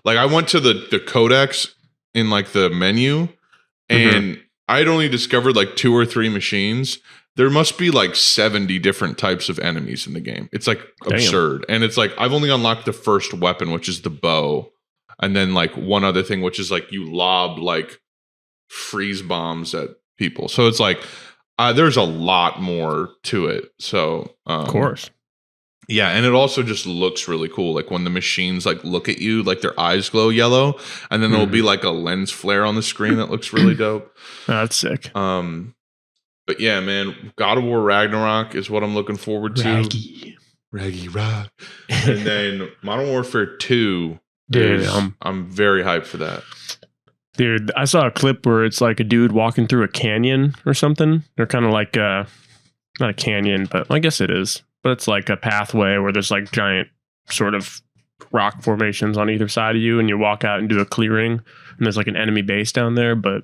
Speaker 2: I went to the codex in like the menu, and I'd only discovered like 2 or 3 machines. There must be like 70 different types of enemies in the game. It's like absurd. And it's like, I've only unlocked the first weapon, which is the bow. And then like one other thing, which is like you lob like freeze bombs at people. So it's like, there's a lot more to it. So,
Speaker 1: of course.
Speaker 2: Yeah, and it also just looks really cool. Like when the machines like look at you, like their eyes glow yellow, and then there'll be like a lens flare on the screen that looks really dope.
Speaker 1: Oh, that's sick.
Speaker 2: But yeah, man, God of War Ragnarok is what I'm looking forward to. Raggy Rock. And then Modern Warfare 2.
Speaker 1: Dude,
Speaker 2: I'm very hyped for that.
Speaker 1: Dude, I saw a clip where it's like a dude walking through a canyon or something. They're kind of like not a canyon, but I guess it is. But it's like a pathway where there's like giant sort of rock formations on either side of you, and you walk out and do a clearing, and there's like an enemy base down there. But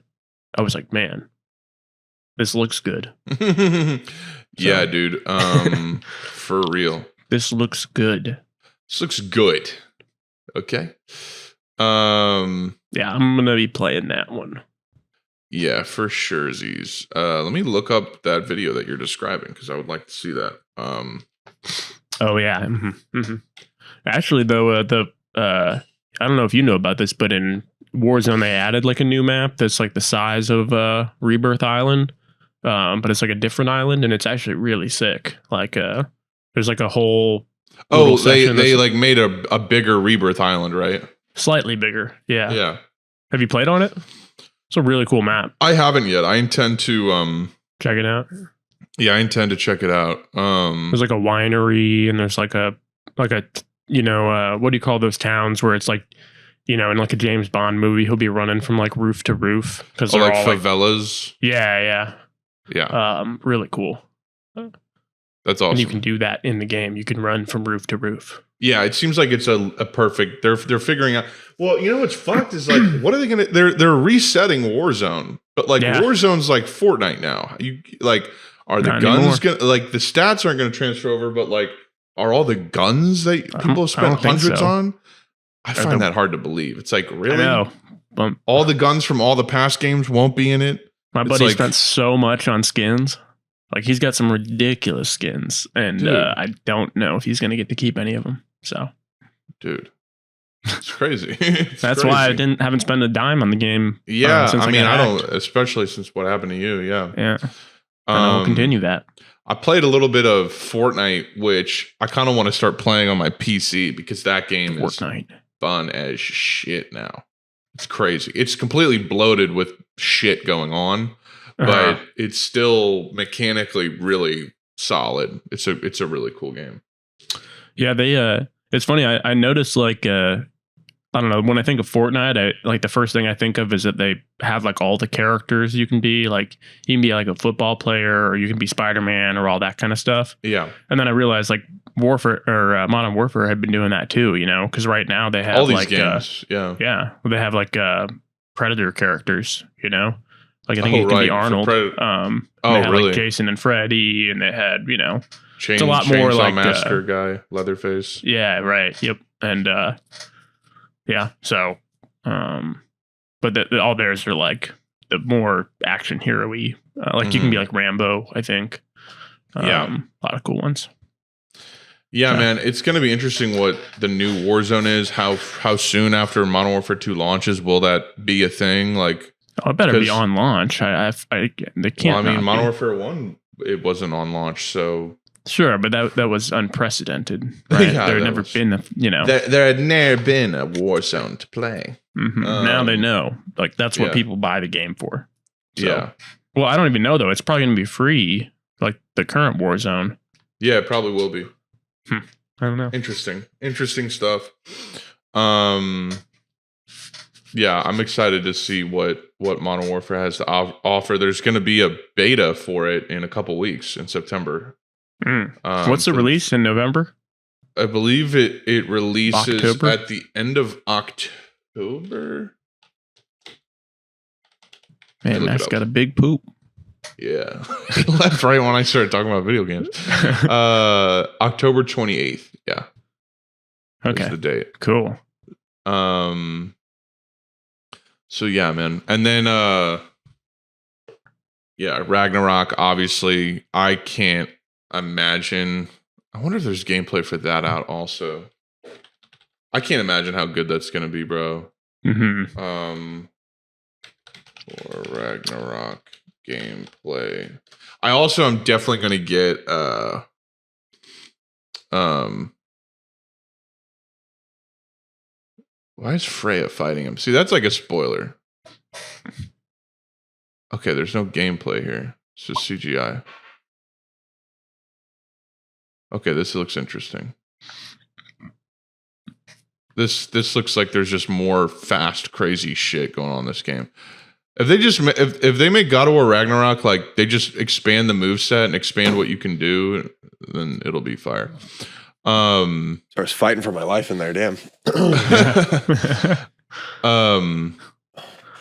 Speaker 1: I was like, man, this looks good.
Speaker 2: Yeah, dude. For real.
Speaker 1: This looks good.
Speaker 2: This looks good. Okay.
Speaker 1: Yeah, I'm gonna be playing that one.
Speaker 2: Yeah, for sure, Z's. Let me look up that video that you're describing, because I would like to see that.
Speaker 1: Oh yeah. Actually, though, I don't know if you know about this, but in Warzone they added like a new map that's like the size of Rebirth Island, but it's like a different island, and it's actually really sick. Like, there's like a whole.
Speaker 2: Oh, they like made a bigger Rebirth Island, right?
Speaker 1: Slightly bigger. Yeah.
Speaker 2: Yeah.
Speaker 1: Have you played on it? It's a really cool map.
Speaker 2: I haven't yet. I intend to
Speaker 1: check it out.
Speaker 2: Yeah, I intend to check it out.
Speaker 1: There's like a winery, and there's like a you know, what do you call those towns where it's like, you know, in like a James Bond movie, he'll be running from like roof to roof because they're
Speaker 2: like
Speaker 1: all
Speaker 2: favelas.
Speaker 1: Like, yeah. Really cool.
Speaker 2: That's awesome.
Speaker 1: And you can do that in the game. You can run from roof to roof.
Speaker 2: Yeah, it seems like it's a perfect. They're figuring out. Well, you know what's fucked is like, what are they gonna? They're resetting Warzone, but like Warzone's like Fortnite now. You like, are the guns gonna, like, the stats aren't gonna transfer over, but like, are all the guns that people have spent hundreds on? I find that hard to believe. It's like, really?
Speaker 1: I know.
Speaker 2: All the guns from all the past games won't be in it.
Speaker 1: My buddy spent so much on skins. Like, he's got some ridiculous skins, and I don't know if he's going to get to keep any of them. So,
Speaker 2: dude, it's crazy.
Speaker 1: That's crazy. Why I haven't spent a dime on the game.
Speaker 2: Yeah, since I don't, especially since what happened to you. Yeah.
Speaker 1: I'll continue that.
Speaker 2: I played a little bit of Fortnite, which I kind of want to start playing on my PC, because that game is fun as shit now. It's crazy. It's completely bloated with shit going on, but it's still mechanically really solid. It's a really cool game.
Speaker 1: Yeah, it's funny. I noticed, like, I don't know, when I think of Fortnite, like the first thing I think of is that they have like all the characters you can be. Like, you can be like a football player, or you can be Spider-Man, or all that kind of stuff. Yeah. And then I realized like Modern Warfare had been doing that too, you know, because right now they have all these like games. Yeah. They have like Predator characters, you know. Like, I think it can be Arnold. They had really? Like Jason and Freddy, and they had, you know, it's a lot more like
Speaker 2: Massacre guy, Leatherface.
Speaker 1: Yeah, right. Yep. And yeah, so but all theirs are like the more action hero-y. Like, you can be like Rambo, I think. A lot of cool ones.
Speaker 2: Yeah, man, it's going to be interesting what the new Warzone is. How soon after Modern Warfare 2 launches will that be a thing? Like,
Speaker 1: Oh, it better be on launch. They can't.
Speaker 2: Well, Modern Warfare 1, it wasn't on launch, so.
Speaker 1: Sure, but that was unprecedented. Right?
Speaker 2: Yeah,
Speaker 1: there had never been
Speaker 2: there had never been a Warzone to play.
Speaker 1: Mm-hmm. Now they know. Like, that's what people buy the game for. So,
Speaker 2: yeah.
Speaker 1: Well, I don't even know, though. It's probably going to be free, like the current Warzone.
Speaker 2: Yeah, it probably will be.
Speaker 1: I don't know.
Speaker 2: Interesting stuff. Yeah, I'm excited to see what Modern Warfare has to offer. There's going to be a beta for it in a couple weeks in September.
Speaker 1: What's the release in November?
Speaker 2: I believe it releases
Speaker 1: October?
Speaker 2: at the end of October.
Speaker 1: Man, Max got a big poop.
Speaker 2: Yeah. Left right when I started talking about video games. October 28th. Yeah.
Speaker 1: Okay.
Speaker 2: Is the date.
Speaker 1: Cool.
Speaker 2: So yeah, man. And then Ragnarok, obviously, I can't imagine. I wonder if there's gameplay for that out also. I can't imagine how good that's gonna be, bro.
Speaker 1: Mm-hmm.
Speaker 2: For Ragnarok gameplay. I also am definitely gonna get why is Freya fighting him? See, that's like a spoiler. Okay, there's no gameplay here. It's just CGI. Okay, this looks interesting. This looks like there's just more fast, crazy shit going on in this game. If they make God of War Ragnarok, like they just expand the moveset and expand what you can do, then it'll be fire.
Speaker 3: I was fighting for my life in there, damn.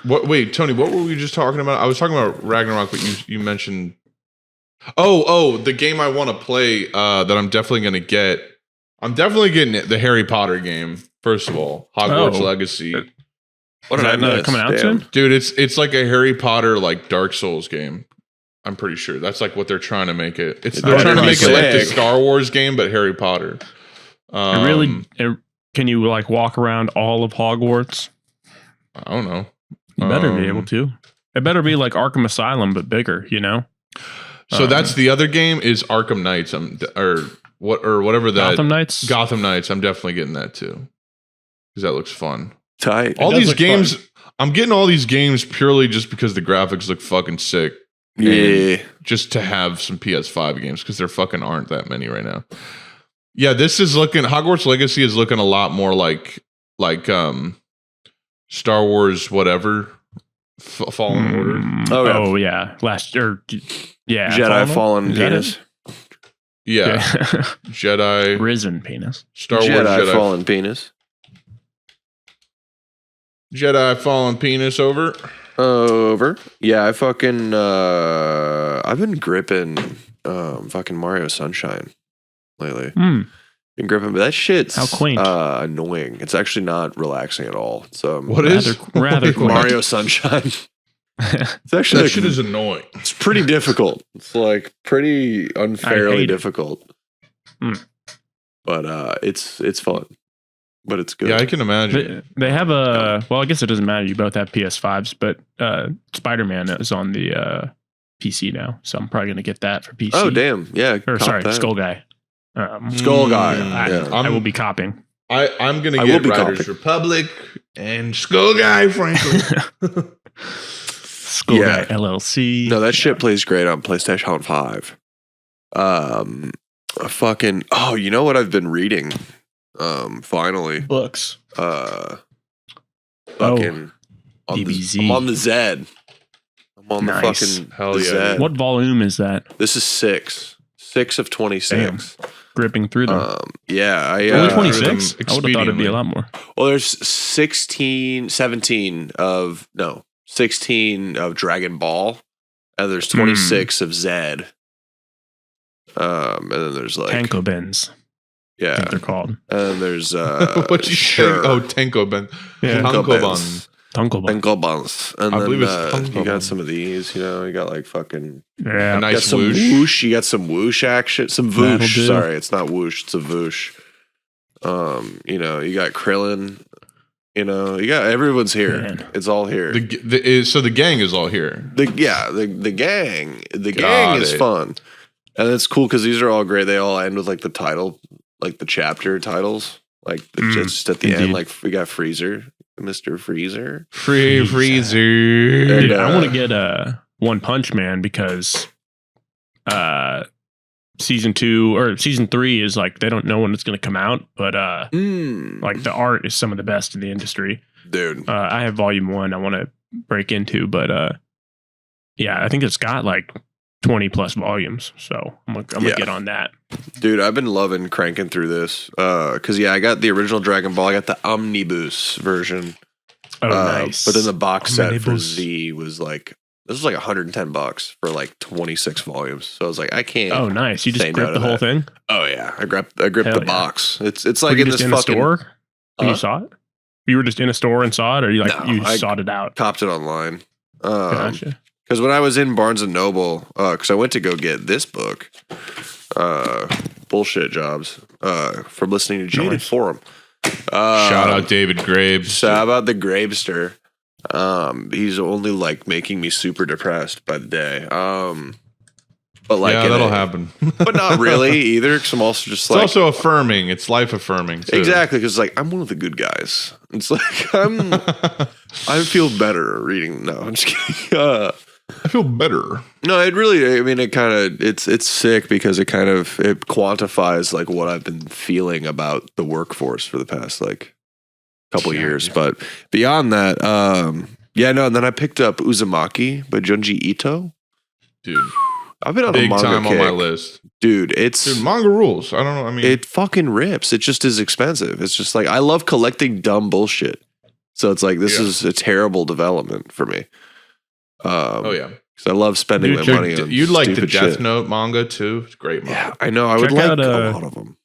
Speaker 2: Wait, Tony, what were we just talking about? I was talking about Ragnarok, but you mentioned the game I want to play that I'm definitely going to get. I'm definitely getting the Harry Potter game, first of all. Hogwarts Legacy.
Speaker 3: What did I miss?
Speaker 1: Coming out soon?
Speaker 2: Dude, it's like a Harry Potter like Dark Souls game. I'm pretty sure that's like what they're trying to make it. They're trying to make it like the Star Wars game, but Harry Potter.
Speaker 1: Can you like walk around all of Hogwarts?
Speaker 2: I don't know.
Speaker 1: You better be able to. It better be like Arkham Asylum, but bigger.
Speaker 2: So that's the other game is Arkham Knights. Whatever that
Speaker 1: Gotham Knights.
Speaker 2: Gotham Knights. I'm definitely getting that too because that looks fun.
Speaker 3: Tight.
Speaker 2: All these games. Fun. I'm getting all these games purely just because the graphics look fucking sick.
Speaker 3: Yeah.
Speaker 2: Just to have some PS5 games because there fucking aren't that many right now. Yeah, this is looking. Hogwarts Legacy is looking a lot more like Star Wars, whatever. Fallen Order.
Speaker 1: Oh yeah,
Speaker 3: Jedi Fallen Penis.
Speaker 2: Yeah, Jedi
Speaker 1: Risen Penis.
Speaker 2: Star Wars
Speaker 3: Jedi Fallen Penis.
Speaker 2: Jedi Fallen Penis over.
Speaker 3: Yeah, I've been gripping fucking Mario Sunshine lately. Been gripping, but that shit's
Speaker 1: how quaint.
Speaker 3: Annoying. It's actually not relaxing at all. So
Speaker 2: what is
Speaker 1: rather quaint.
Speaker 3: Mario Sunshine? It's actually
Speaker 2: that shit is annoying.
Speaker 3: It's pretty difficult. It's like pretty unfairly difficult. But it's fun. But it's good.
Speaker 2: Yeah, I can imagine.
Speaker 1: They have a well, I guess it doesn't matter. You both have PS5s, but Spider-Man is on the PC now, so I'm probably gonna get that for PC.
Speaker 3: Oh damn, yeah.
Speaker 1: Or sorry, Skull Guy.
Speaker 3: Skull Guy.
Speaker 1: I will be copying.
Speaker 2: I'm gonna get Riders Republic and Skull Guy, frankly.
Speaker 1: Skull Guy LLC.
Speaker 3: No, that shit plays great on PlayStation 5. You know what I've been reading? Finally.
Speaker 1: Books.
Speaker 3: DBZ. I'm on the Zed. I'm on the fucking
Speaker 2: hell yeah.
Speaker 3: Zed.
Speaker 1: What volume is that?
Speaker 3: This is 6. 6 of 26.
Speaker 1: Damn. Gripping through them.
Speaker 3: Yeah.
Speaker 1: Only 26? I would have thought it'd be a lot more.
Speaker 3: Well, there's 16 of Dragon Ball, and there's 26 of Zed. And then there's like
Speaker 1: Tanko Bens.
Speaker 3: Yeah,
Speaker 1: I think they're called.
Speaker 3: And then there's
Speaker 2: what you sure? Oh, Tanko Ben.
Speaker 3: Yeah,
Speaker 1: Tanko
Speaker 3: Bans. And
Speaker 2: I
Speaker 3: then
Speaker 2: believe it's
Speaker 3: you got some of these. You got like fucking
Speaker 2: a nice
Speaker 3: some whoosh. You got some whoosh action. Some voosh. Sorry, it's not whoosh. It's a voosh. You got Krillin. You know, everyone's here.
Speaker 1: Man.
Speaker 3: It's all here.
Speaker 2: So the gang is all here.
Speaker 3: The gang is fun, and it's cool because these are all great. They all end with like the title, like the chapter titles, like just at the end. Like we got Freezer, Mr. Freezer,
Speaker 2: Freezer.
Speaker 1: Dude, I want to get One Punch Man because season 2 or season 3 is like they don't know when it's going to come out, but like the art is some of the best in the industry,
Speaker 3: dude.
Speaker 1: I have volume 1 I want to break into, but yeah, I think it's got like 20 plus volumes, so I'm gonna get on that,
Speaker 3: dude. I've been loving cranking through this because I got the original Dragon Ball. I got the omnibus version.
Speaker 1: Nice.
Speaker 3: But then the box set for Z was like, this was like $110 for like 26 volumes. So I was like, I can't.
Speaker 1: Oh, nice. You just gripped the whole thing?
Speaker 3: Oh yeah, I gripped the box. It's like
Speaker 1: in
Speaker 3: this
Speaker 1: fucking store when you saw it. You were just in a store and saw it, or you sought it out?
Speaker 3: Copped it online.
Speaker 1: Gotcha.
Speaker 3: Because when I was in Barnes and Noble, because I went to go get this book, Bullshit Jobs, from listening to Jaded Forum.
Speaker 2: Shout out David Graves.
Speaker 3: Shout out the Gravester. He's only like making me super depressed by the day. But like,
Speaker 2: that'll happen.
Speaker 3: But not really either. Because I'm also just
Speaker 2: it's also affirming. It's life affirming too.
Speaker 3: Exactly. Because like I'm one of the good guys. It's like I feel better reading. No, I'm just kidding.
Speaker 2: I feel better.
Speaker 3: No, it really. I mean, it's sick because it quantifies like what I've been feeling about the workforce for the past like couple years. But beyond that, And then I picked up Uzumaki by Junji Ito.
Speaker 2: Dude,
Speaker 3: I've been on
Speaker 2: big
Speaker 3: a manga
Speaker 2: time
Speaker 3: kick.
Speaker 2: on my list.
Speaker 3: Dude,
Speaker 2: manga rules. I don't know. I mean,
Speaker 3: it fucking rips. It just is expensive. It's just like I love collecting dumb bullshit. So it's like this is a terrible development for me. Because I love spending my money on
Speaker 2: you'd like the Death
Speaker 3: shit.
Speaker 2: Note manga too. It's great manga.
Speaker 3: Yeah, I know. I would like a lot of them.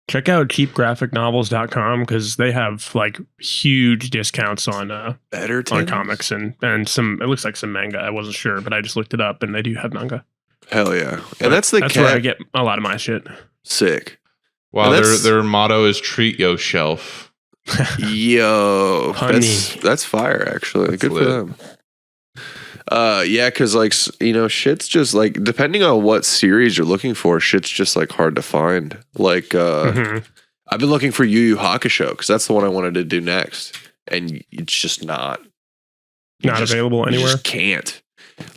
Speaker 1: Check out cheapgraphicnovels.com because they have like huge discounts on comics and some. It looks like some manga. I wasn't sure, but I just looked it up and they do have manga.
Speaker 3: Hell yeah!
Speaker 1: But
Speaker 3: and that's
Speaker 1: where I get a lot of my shit.
Speaker 3: Sick.
Speaker 2: Wow, their motto is "Treat yourself."
Speaker 3: Yo, that's fire. Actually,
Speaker 2: that's
Speaker 3: good
Speaker 2: lit.
Speaker 3: for them. Because like shit's just like depending on what series you're looking for, shit's just like hard to find. Like I've been looking for Yu Yu Hakusho because that's the one I wanted to do next, and it's just not
Speaker 1: available anywhere.
Speaker 3: You just can't.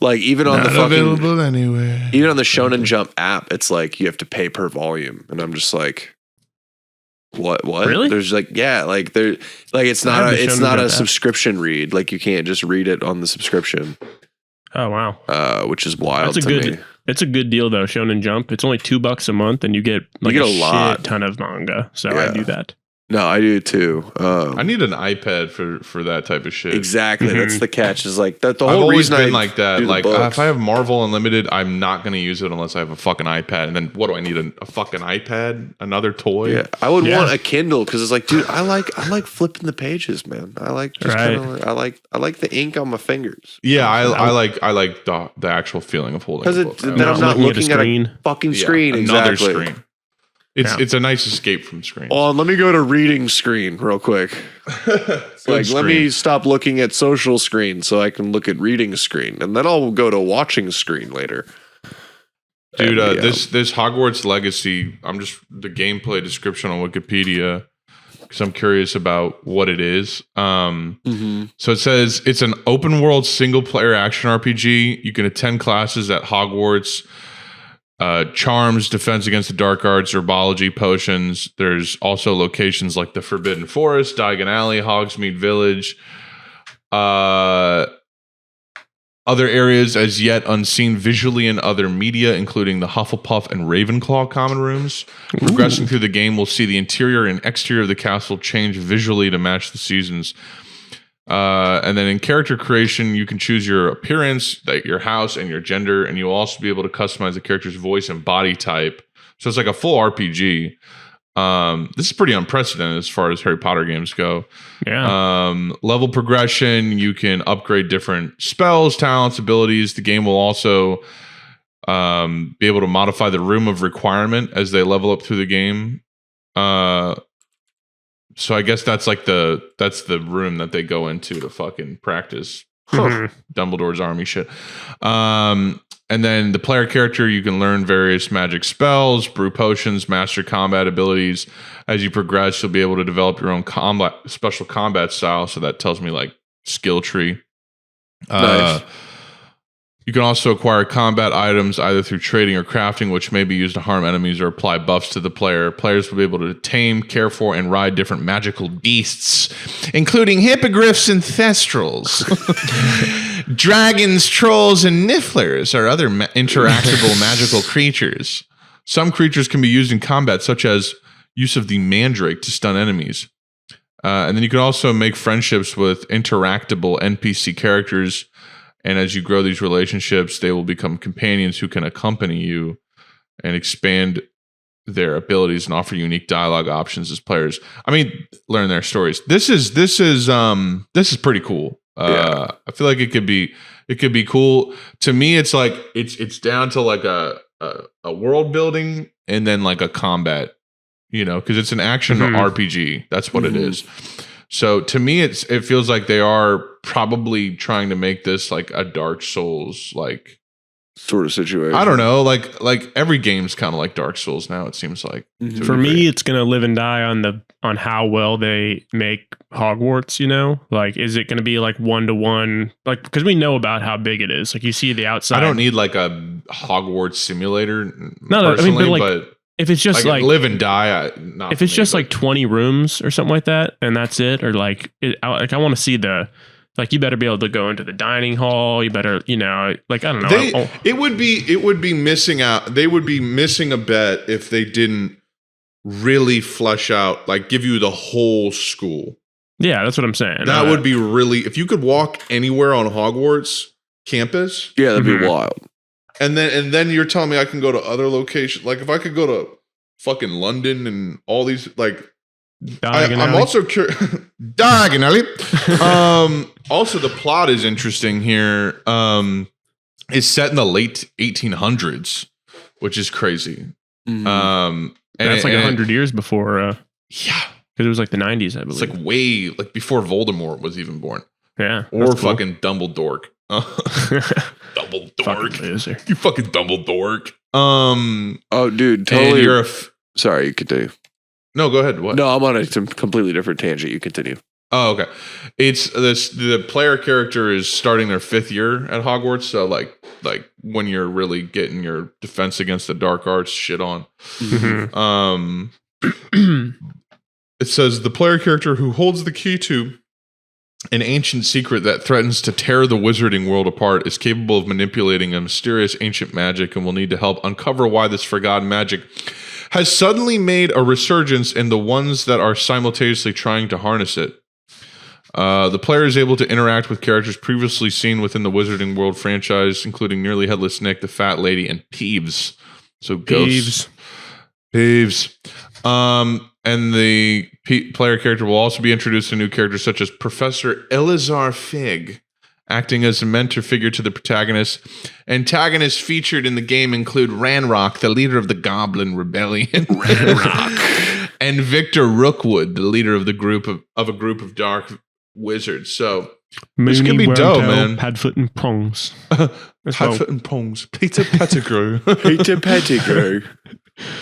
Speaker 3: Like even on
Speaker 2: available anywhere.
Speaker 3: Even on the Shonen Jump app, it's like you have to pay per volume, and I'm just like, what?
Speaker 1: Really?
Speaker 3: There's like it's not a subscription read. Like you can't just read it on the subscription.
Speaker 1: Oh wow.
Speaker 3: Which is wild to me.
Speaker 1: It's a good deal though. Shonen Jump. It's only $2 a month, and you get like a shit ton of manga. So I do that.
Speaker 3: No, I do too.
Speaker 2: I need an iPad for that type of shit.
Speaker 3: Exactly. That's the catch. Is like that. The whole
Speaker 2: I've always
Speaker 3: reason
Speaker 2: been like that. Like if I have Marvel Unlimited, I'm not going to use it unless I have a fucking iPad. And then what do I need? A fucking iPad? Another toy?
Speaker 3: Yeah, I would want a Kindle because it's like, dude, I like flipping the pages, man. I like just I like the ink on my fingers.
Speaker 2: Yeah, I like the actual feeling of holding.
Speaker 3: Because then I'm not looking at a fucking screen.
Speaker 2: Another
Speaker 3: Exactly.
Speaker 2: Screen. It's a nice escape from screen.
Speaker 3: Oh, let me go to reading screen real quick. Let me stop looking at social screen so I can look at reading screen, and then I'll go to watching screen later.
Speaker 2: Dude, this Hogwarts Legacy, I'm just the gameplay description on Wikipedia because I'm curious about what it is. So it says it's an open world single player action RPG. You can attend classes at Hogwarts. Charms, defense against the dark arts, herbology, potions. There's also locations like the Forbidden Forest, Diagon Alley, Hogsmeade Village. Other areas as yet unseen visually in other media, including the Hufflepuff and Ravenclaw common rooms. Progressing through the game, we'll see the interior and exterior of the castle change visually to match the seasons. And then in character creation, you can choose your appearance, your house, and your gender, and you'll also be able to customize the character's voice and body type. So it's like a full RPG. This is pretty unprecedented as far as Harry Potter games go.
Speaker 1: Yeah.
Speaker 2: Level progression, you can upgrade different spells, talents, abilities. The game will also be able to modify the room of requirement as they level up through the game. So I guess that's like that's the room that they go into to fucking practice Dumbledore's army shit. And then the player character, you can learn various magic spells, brew potions, master combat abilities. As you progress, you'll be able to develop your own special combat style. So that tells me like skill tree.
Speaker 3: Nice.
Speaker 2: You can also acquire combat items either through trading or crafting, which may be used to harm enemies or apply buffs to the player. Players will be able to tame, care for, and ride different magical beasts, including hippogriffs and thestrals. Dragons, trolls, and nifflers are other interactable magical creatures. Some creatures can be used in combat, such as use of the mandrake to stun enemies. And then you can also make friendships with interactable NPC characters. And as you grow these relationships, they will become companions who can accompany you and expand their abilities and offer unique dialogue options as players. I mean, learn their stories. This is pretty cool. I feel like it could be cool. To me, it's like it's down to like a world building and then like a combat, because it's an action RPG. That's what it is. So to me, it feels like they are probably trying to make this like a Dark Souls like
Speaker 3: sort of situation.
Speaker 2: I don't know, like every game's kind of like Dark Souls now. It seems like
Speaker 1: for me, it's gonna live and die on how well they make Hogwarts. Like is it gonna be like 1-to-1? Like because we know about how big it is. Like you see the outside.
Speaker 2: I don't need like a Hogwarts simulator.
Speaker 1: No, I mean, but if it's just like
Speaker 2: live and die,
Speaker 1: if it's just like 20 rooms or something like that, and that's it, or I want to see you better be able to go into the dining hall. You better, I don't know.
Speaker 2: It would be missing out. They would be missing a bet if they didn't really flesh out, like give you the whole school.
Speaker 1: Yeah, that's what I'm saying.
Speaker 2: That would be really, if you could walk anywhere on Hogwarts campus.
Speaker 3: Yeah, that'd be wild.
Speaker 2: And then you're telling me I can go to other locations. Like if I could go to fucking London and all these, like I'm also curious. Diagonally. Also, the plot is interesting here. It's set in the late 1800s, which is crazy.
Speaker 1: And that's like 100 years before.
Speaker 2: Yeah,
Speaker 1: because it was like the 90s, I believe.
Speaker 2: It's like way like before Voldemort was even born.
Speaker 1: Yeah,
Speaker 2: or fucking Dumbledore. Dumbledore. You fucking Dumbledore.
Speaker 3: Oh, dude, totally. Sorry, you continue.
Speaker 2: No, go ahead. What?
Speaker 3: No, I'm on a completely different tangent. You continue.
Speaker 2: Oh, okay. It's the player character is starting their 5th year at Hogwarts, so like when you're really getting your defense against the dark arts shit on. It says the player character who holds the key to an ancient secret that threatens to tear the wizarding world apart is capable of manipulating a mysterious ancient magic and will need to help uncover why this forgotten magic has suddenly made a resurgence in the ones that are simultaneously trying to harness it. The player is able to interact with characters previously seen within the Wizarding World franchise, including Nearly Headless Nick, the Fat Lady, and Peeves. So ghosts. Peeves. And the player character will also be introduced to new characters such as Professor Elazar Fig, acting as a mentor figure to the protagonist. Antagonists featured in the game include Ranrock, the leader of the Goblin Rebellion. Ranrock. And Victor Rookwood, the leader of a group of dark wizards. So this could be dope, man.
Speaker 1: Padfoot and Prongs.
Speaker 2: Padfoot and Prongs. Peter Pettigrew.
Speaker 3: Peter Pettigrew.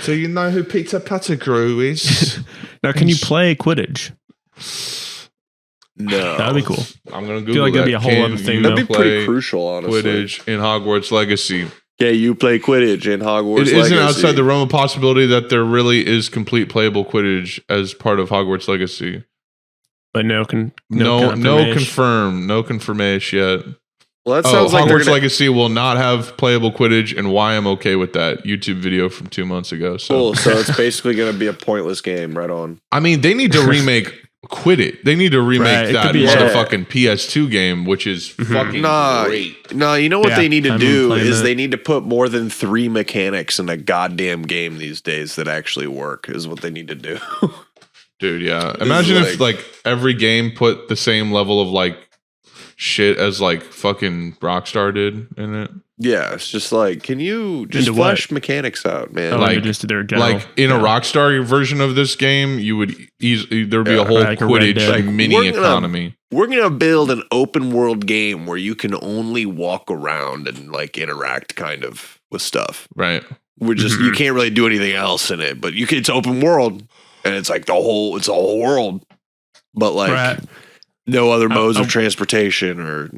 Speaker 2: So you know who Peter Pettigrew is?
Speaker 1: Now, can you play Quidditch?
Speaker 3: No.
Speaker 1: That'd be cool.
Speaker 2: I'm going to Google
Speaker 1: I feel like that'd be a whole other thing.
Speaker 3: That'd be pretty crucial, honestly.
Speaker 2: Quidditch in Hogwarts Legacy.
Speaker 3: Yeah, you play Quidditch in Hogwarts Legacy.
Speaker 2: It isn't outside the realm of possibility that there really is complete playable Quidditch as part of Hogwarts Legacy.
Speaker 1: But no
Speaker 2: confirmation yet.
Speaker 3: Well, that sounds like
Speaker 2: Hogwarts Legacy will not have playable Quidditch, and why I'm okay with that YouTube video from 2 months ago. So.
Speaker 3: Cool. So it's basically going to be a pointless game, right on.
Speaker 2: I mean, they need to remake Quidditch. They need to remake that motherfucking PS2 game, which is fucking great.
Speaker 3: No, you know what they need to do is they need to put more than 3 mechanics in a goddamn game these days that actually work. Is what they need to do.
Speaker 2: Dude, yeah. Imagine if like every game put the same level of like shit as like fucking Rockstar did in it.
Speaker 3: Yeah, it's just like, can you just flesh mechanics out, man?
Speaker 1: Oh,
Speaker 2: like
Speaker 1: just their general,
Speaker 2: like in a Rockstar version of this game, you would there'd be a whole
Speaker 1: like
Speaker 2: Quidditch mini economy.
Speaker 3: We're gonna build an open world game where you can only walk around and like interact kind of with stuff.
Speaker 2: Right.
Speaker 3: We're just you can't really do anything else in it, but it's open world and it's like it's a whole world. But like no other modes of transportation or,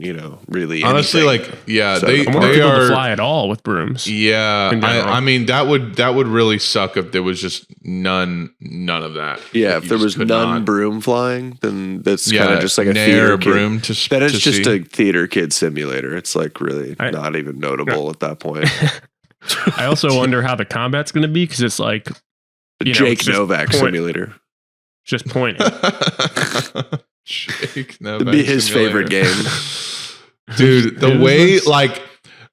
Speaker 3: really
Speaker 2: honestly
Speaker 3: anything.
Speaker 2: like yeah,
Speaker 1: so
Speaker 2: they
Speaker 1: able
Speaker 2: are
Speaker 1: to fly at all with brooms.
Speaker 2: Yeah. I mean that would really suck if there was just none of that.
Speaker 3: Yeah, if there was none broom flying, then that's kind of just like a theater
Speaker 2: broom
Speaker 3: kid. Then it's just a theater kid simulator. It's like really not even notable at that point.
Speaker 1: I also wonder how the combat's going to be because it's like
Speaker 3: Jake Novak simulator.
Speaker 1: Just pointing.
Speaker 2: Jake Novak
Speaker 3: It'd be his favorite game.
Speaker 2: Dude, the way like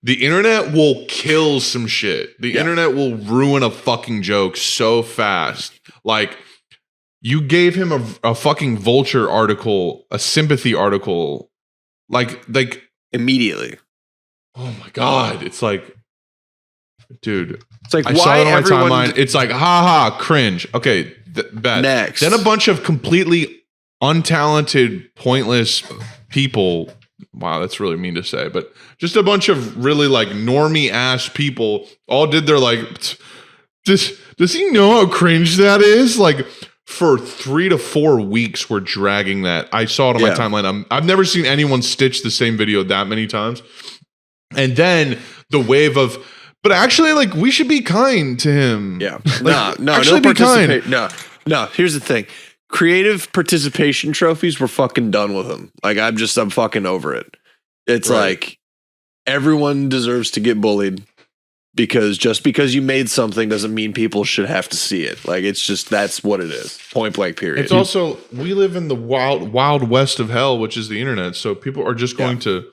Speaker 2: the internet will kill some shit. The internet will ruin a fucking joke so fast. Like you gave him a fucking Vulture article, a sympathy article, like
Speaker 3: immediately.
Speaker 2: Oh my God. It's like, dude,
Speaker 3: it's like,
Speaker 2: I
Speaker 3: why
Speaker 2: saw it on my timeline. It's like, haha, cringe. Okay, bet.
Speaker 3: Next.
Speaker 2: Then a bunch of completely untalented, pointless people. Wow, that's really mean to say, but just a bunch of really like normie ass people all did their like, does he know how cringe that is? Like for 3 to 4 weeks, we're dragging that. I saw it on my timeline. I've never seen anyone stitch the same video that many times. And then the wave of, but actually, like, we should be kind to him.
Speaker 3: Yeah.
Speaker 2: Like,
Speaker 3: no
Speaker 2: be kind.
Speaker 3: No. Here's the thing. Creative participation trophies, we're fucking done with them. Like, I'm fucking over it. It's like everyone deserves to get bullied because just because you made something doesn't mean people should have to see it. Like, it's just, that's what it is. Point blank, period.
Speaker 2: It's also, we live in the wild west of hell, which is the internet. So people are just going to.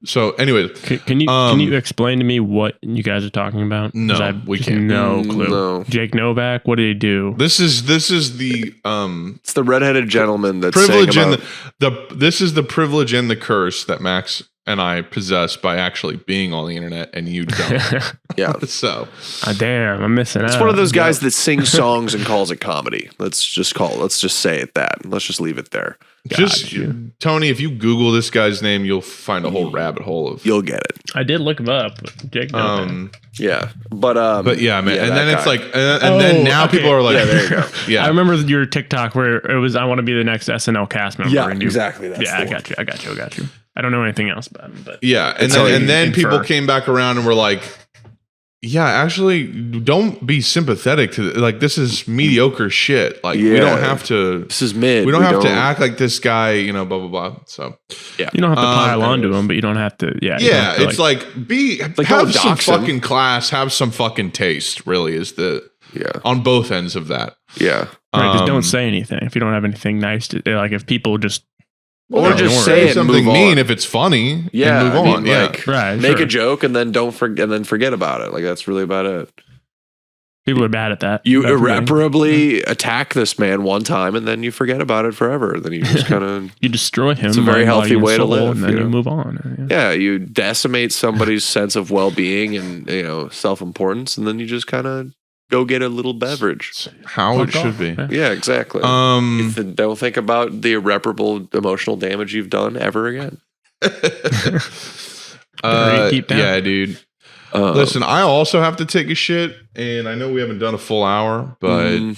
Speaker 2: So, anyways,
Speaker 1: can you explain to me what you guys are talking about?
Speaker 2: No, we can't.
Speaker 1: No clue.
Speaker 3: No.
Speaker 1: Jake Novak, what did he do?
Speaker 2: This is the
Speaker 3: it's the redheaded gentleman that's
Speaker 2: privilege and this is the privilege and the curse that Max and I possess by actually being on the internet and you don't.
Speaker 3: Yeah.
Speaker 2: So,
Speaker 1: damn, I'm missing out.
Speaker 3: It's one of those guys that sings songs and calls it comedy. Let's just say it that. Let's just leave it there.
Speaker 2: Tony, if you Google this guy's name, you'll find a whole rabbit hole of.
Speaker 3: You'll get it.
Speaker 1: I did look him up. Jake Novak.
Speaker 3: Yeah, but yeah,
Speaker 2: man. And then it's like, and then now people are like,
Speaker 3: yeah, there you go.
Speaker 2: Yeah,
Speaker 1: I remember your TikTok where it was, I want to be the next SNL cast member.
Speaker 3: Yeah, exactly.
Speaker 1: I got you. I don't know anything else about him, but
Speaker 2: yeah, and then people came back around and were like, yeah, actually, don't be sympathetic to like this is mediocre shit. Like we don't have to.
Speaker 3: This is mid.
Speaker 2: We don't have to act like this guy. Blah blah blah. So
Speaker 1: yeah, you don't have to pile onto him, but you don't have to. Yeah,
Speaker 2: yeah. It's like have some fucking class, have some fucking taste. Really, is the on both ends of that.
Speaker 3: Yeah,
Speaker 1: right. Just don't say anything if you don't have anything nice to like. If people just.
Speaker 3: Or just say
Speaker 2: something mean if it's funny.
Speaker 3: Yeah,
Speaker 2: and move on.
Speaker 3: Like, make a joke and then forget about it. Like that's really about it.
Speaker 1: People are bad at that.
Speaker 3: You irreparably attack this man one time and then you forget about it forever. Then you just kind of
Speaker 1: you destroy him.
Speaker 3: It's a very healthy way to live.
Speaker 1: And then you move on.
Speaker 3: Yeah, you decimate somebody's sense of well-being and self-importance, and then you just kind of go get a little beverage.
Speaker 2: How it should be.
Speaker 3: Yeah, exactly. Don't think about the irreparable emotional damage you've done ever again.
Speaker 2: Yeah, dude. Listen, I also have to take a shit, and I know we haven't done a full hour, but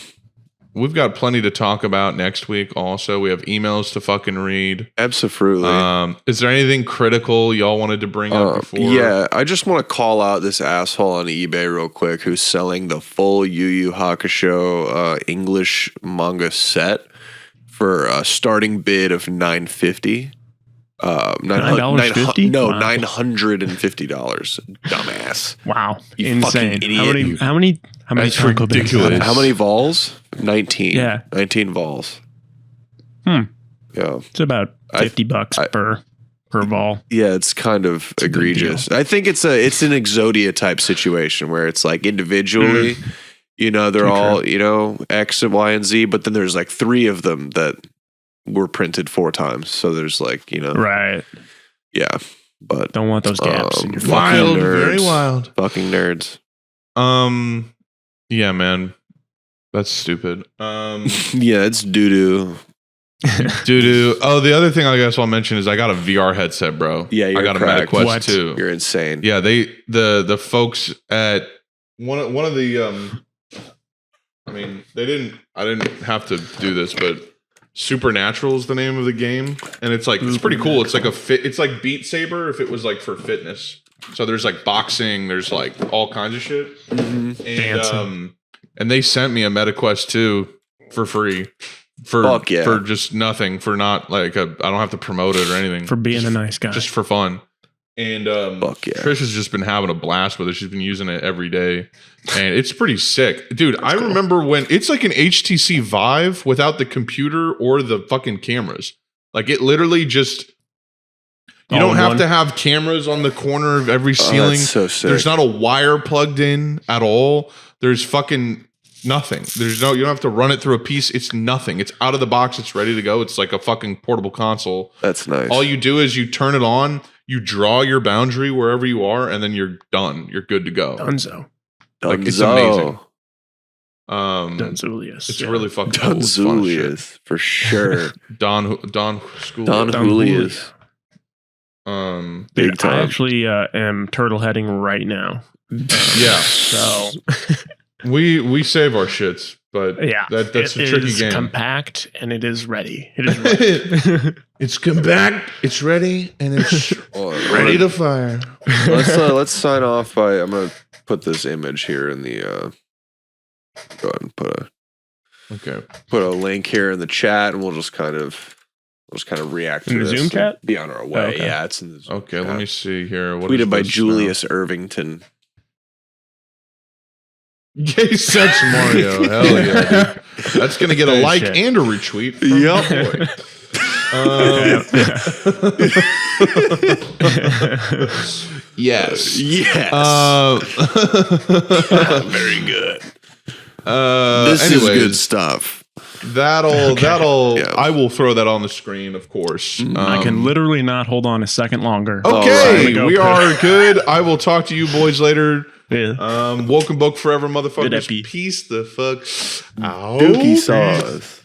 Speaker 2: we've got plenty to talk about next week. Also, we have emails to fucking read.
Speaker 3: Absolutely.
Speaker 2: Is there anything critical y'all wanted to bring up before?
Speaker 3: Yeah, I just want to call out this asshole on eBay real quick who's selling the full Yu Yu Hakusho English manga set for a starting bid of $950.
Speaker 1: $9.50?
Speaker 3: No,
Speaker 1: wow.
Speaker 3: $950. Dumbass.
Speaker 1: Wow.
Speaker 3: You
Speaker 1: insane.
Speaker 3: fucking idiot.
Speaker 1: How many
Speaker 2: That's ridiculous.
Speaker 3: How many vols? 19.
Speaker 1: Yeah.
Speaker 3: 19 vols.
Speaker 1: Yeah.
Speaker 3: It's
Speaker 1: about $50 per vol.
Speaker 3: Yeah, it's kind of egregious. I think it's an Exodia type situation where it's like individually, they're all, X and Y and Z, but then there's like 3 of them that were printed 4 times. So there's like,
Speaker 1: Right.
Speaker 3: yeah, but
Speaker 1: Don't want those gaps in your
Speaker 3: fucking
Speaker 2: Wild,
Speaker 3: nerds.
Speaker 2: very wild.
Speaker 3: Fucking nerds.
Speaker 2: Yeah, man. That's stupid.
Speaker 3: Yeah, it's doo-doo.
Speaker 2: Doo-doo. Oh, the other thing I guess I'll mention is I got a VR headset, bro.
Speaker 3: Yeah, you're
Speaker 2: I got
Speaker 3: correct.
Speaker 2: a MetaQuest
Speaker 1: What?
Speaker 2: too.
Speaker 3: You're insane.
Speaker 2: Yeah, the folks at one of the I didn't have to do this, but Supernatural is the name of the game, and it's pretty cool. It's like it's like Beat Saber if it was like for fitness. So there's like boxing, there's like all kinds of shit.
Speaker 3: Mm-hmm.
Speaker 2: And and they sent me a MetaQuest 2 for free. For just nothing, for not like I don't have to promote it or anything.
Speaker 1: For being a nice guy.
Speaker 2: Just for fun. And Trish has just been having a blast with it. She's been using it every day. And it's pretty sick. Dude, I remember when it's like an HTC Vive without the computer or the fucking cameras. Like it literally just you don't have to have cameras on the corner of every ceiling.
Speaker 3: That's so sick.
Speaker 2: There's not a wire plugged in at all. There's fucking nothing. You don't have to run it through a piece. It's nothing. It's out of the box. It's ready to go. It's like a fucking portable console.
Speaker 3: That's nice.
Speaker 2: All you do is you turn it on, you draw your boundary wherever you are, and then you're done. You're good to go.
Speaker 1: Dunzo.
Speaker 2: Like it's amazing.
Speaker 1: Dunzulius.
Speaker 2: It's really fucking cool. It's fun as shit.
Speaker 3: Dunzulius, for sure.
Speaker 2: Don
Speaker 3: Julius. Big
Speaker 1: Dude,
Speaker 3: time.
Speaker 1: I actually am turtle heading right now.
Speaker 2: Yeah.
Speaker 1: So
Speaker 2: we save our shits, but
Speaker 1: yeah,
Speaker 2: that's a tricky game.
Speaker 1: It's compact and it is ready. It is ready.
Speaker 2: It's compact, it's ready, and it's ready to fire.
Speaker 3: Let's sign off by I'm gonna put this image here in the go ahead and put a link here in the chat, and we'll just kind of react to
Speaker 1: in the
Speaker 3: this
Speaker 1: Zoom chat.
Speaker 3: be on our way.
Speaker 1: Oh, okay.
Speaker 3: Yeah, it's in the Zoom
Speaker 2: Okay,
Speaker 3: chat.
Speaker 2: let me see here. What
Speaker 3: Tweeted
Speaker 2: is
Speaker 3: by
Speaker 2: this
Speaker 3: Julius Irvington.
Speaker 2: Gay sex Mario. Hell yeah, dude. That's gonna get a like and a retweet. Yes.
Speaker 3: Very good.
Speaker 2: This
Speaker 3: is good stuff.
Speaker 2: That'll
Speaker 3: Yeah.
Speaker 2: I will throw that on the screen, of course.
Speaker 1: I can literally not hold on a second longer.
Speaker 2: Okay,
Speaker 1: All right.
Speaker 2: we are good. I will talk to you boys later.
Speaker 1: Yeah.
Speaker 2: Woken Boke forever, motherfuckers.
Speaker 1: Good epi.
Speaker 2: Peace the fuck out.
Speaker 3: Dookie sauce.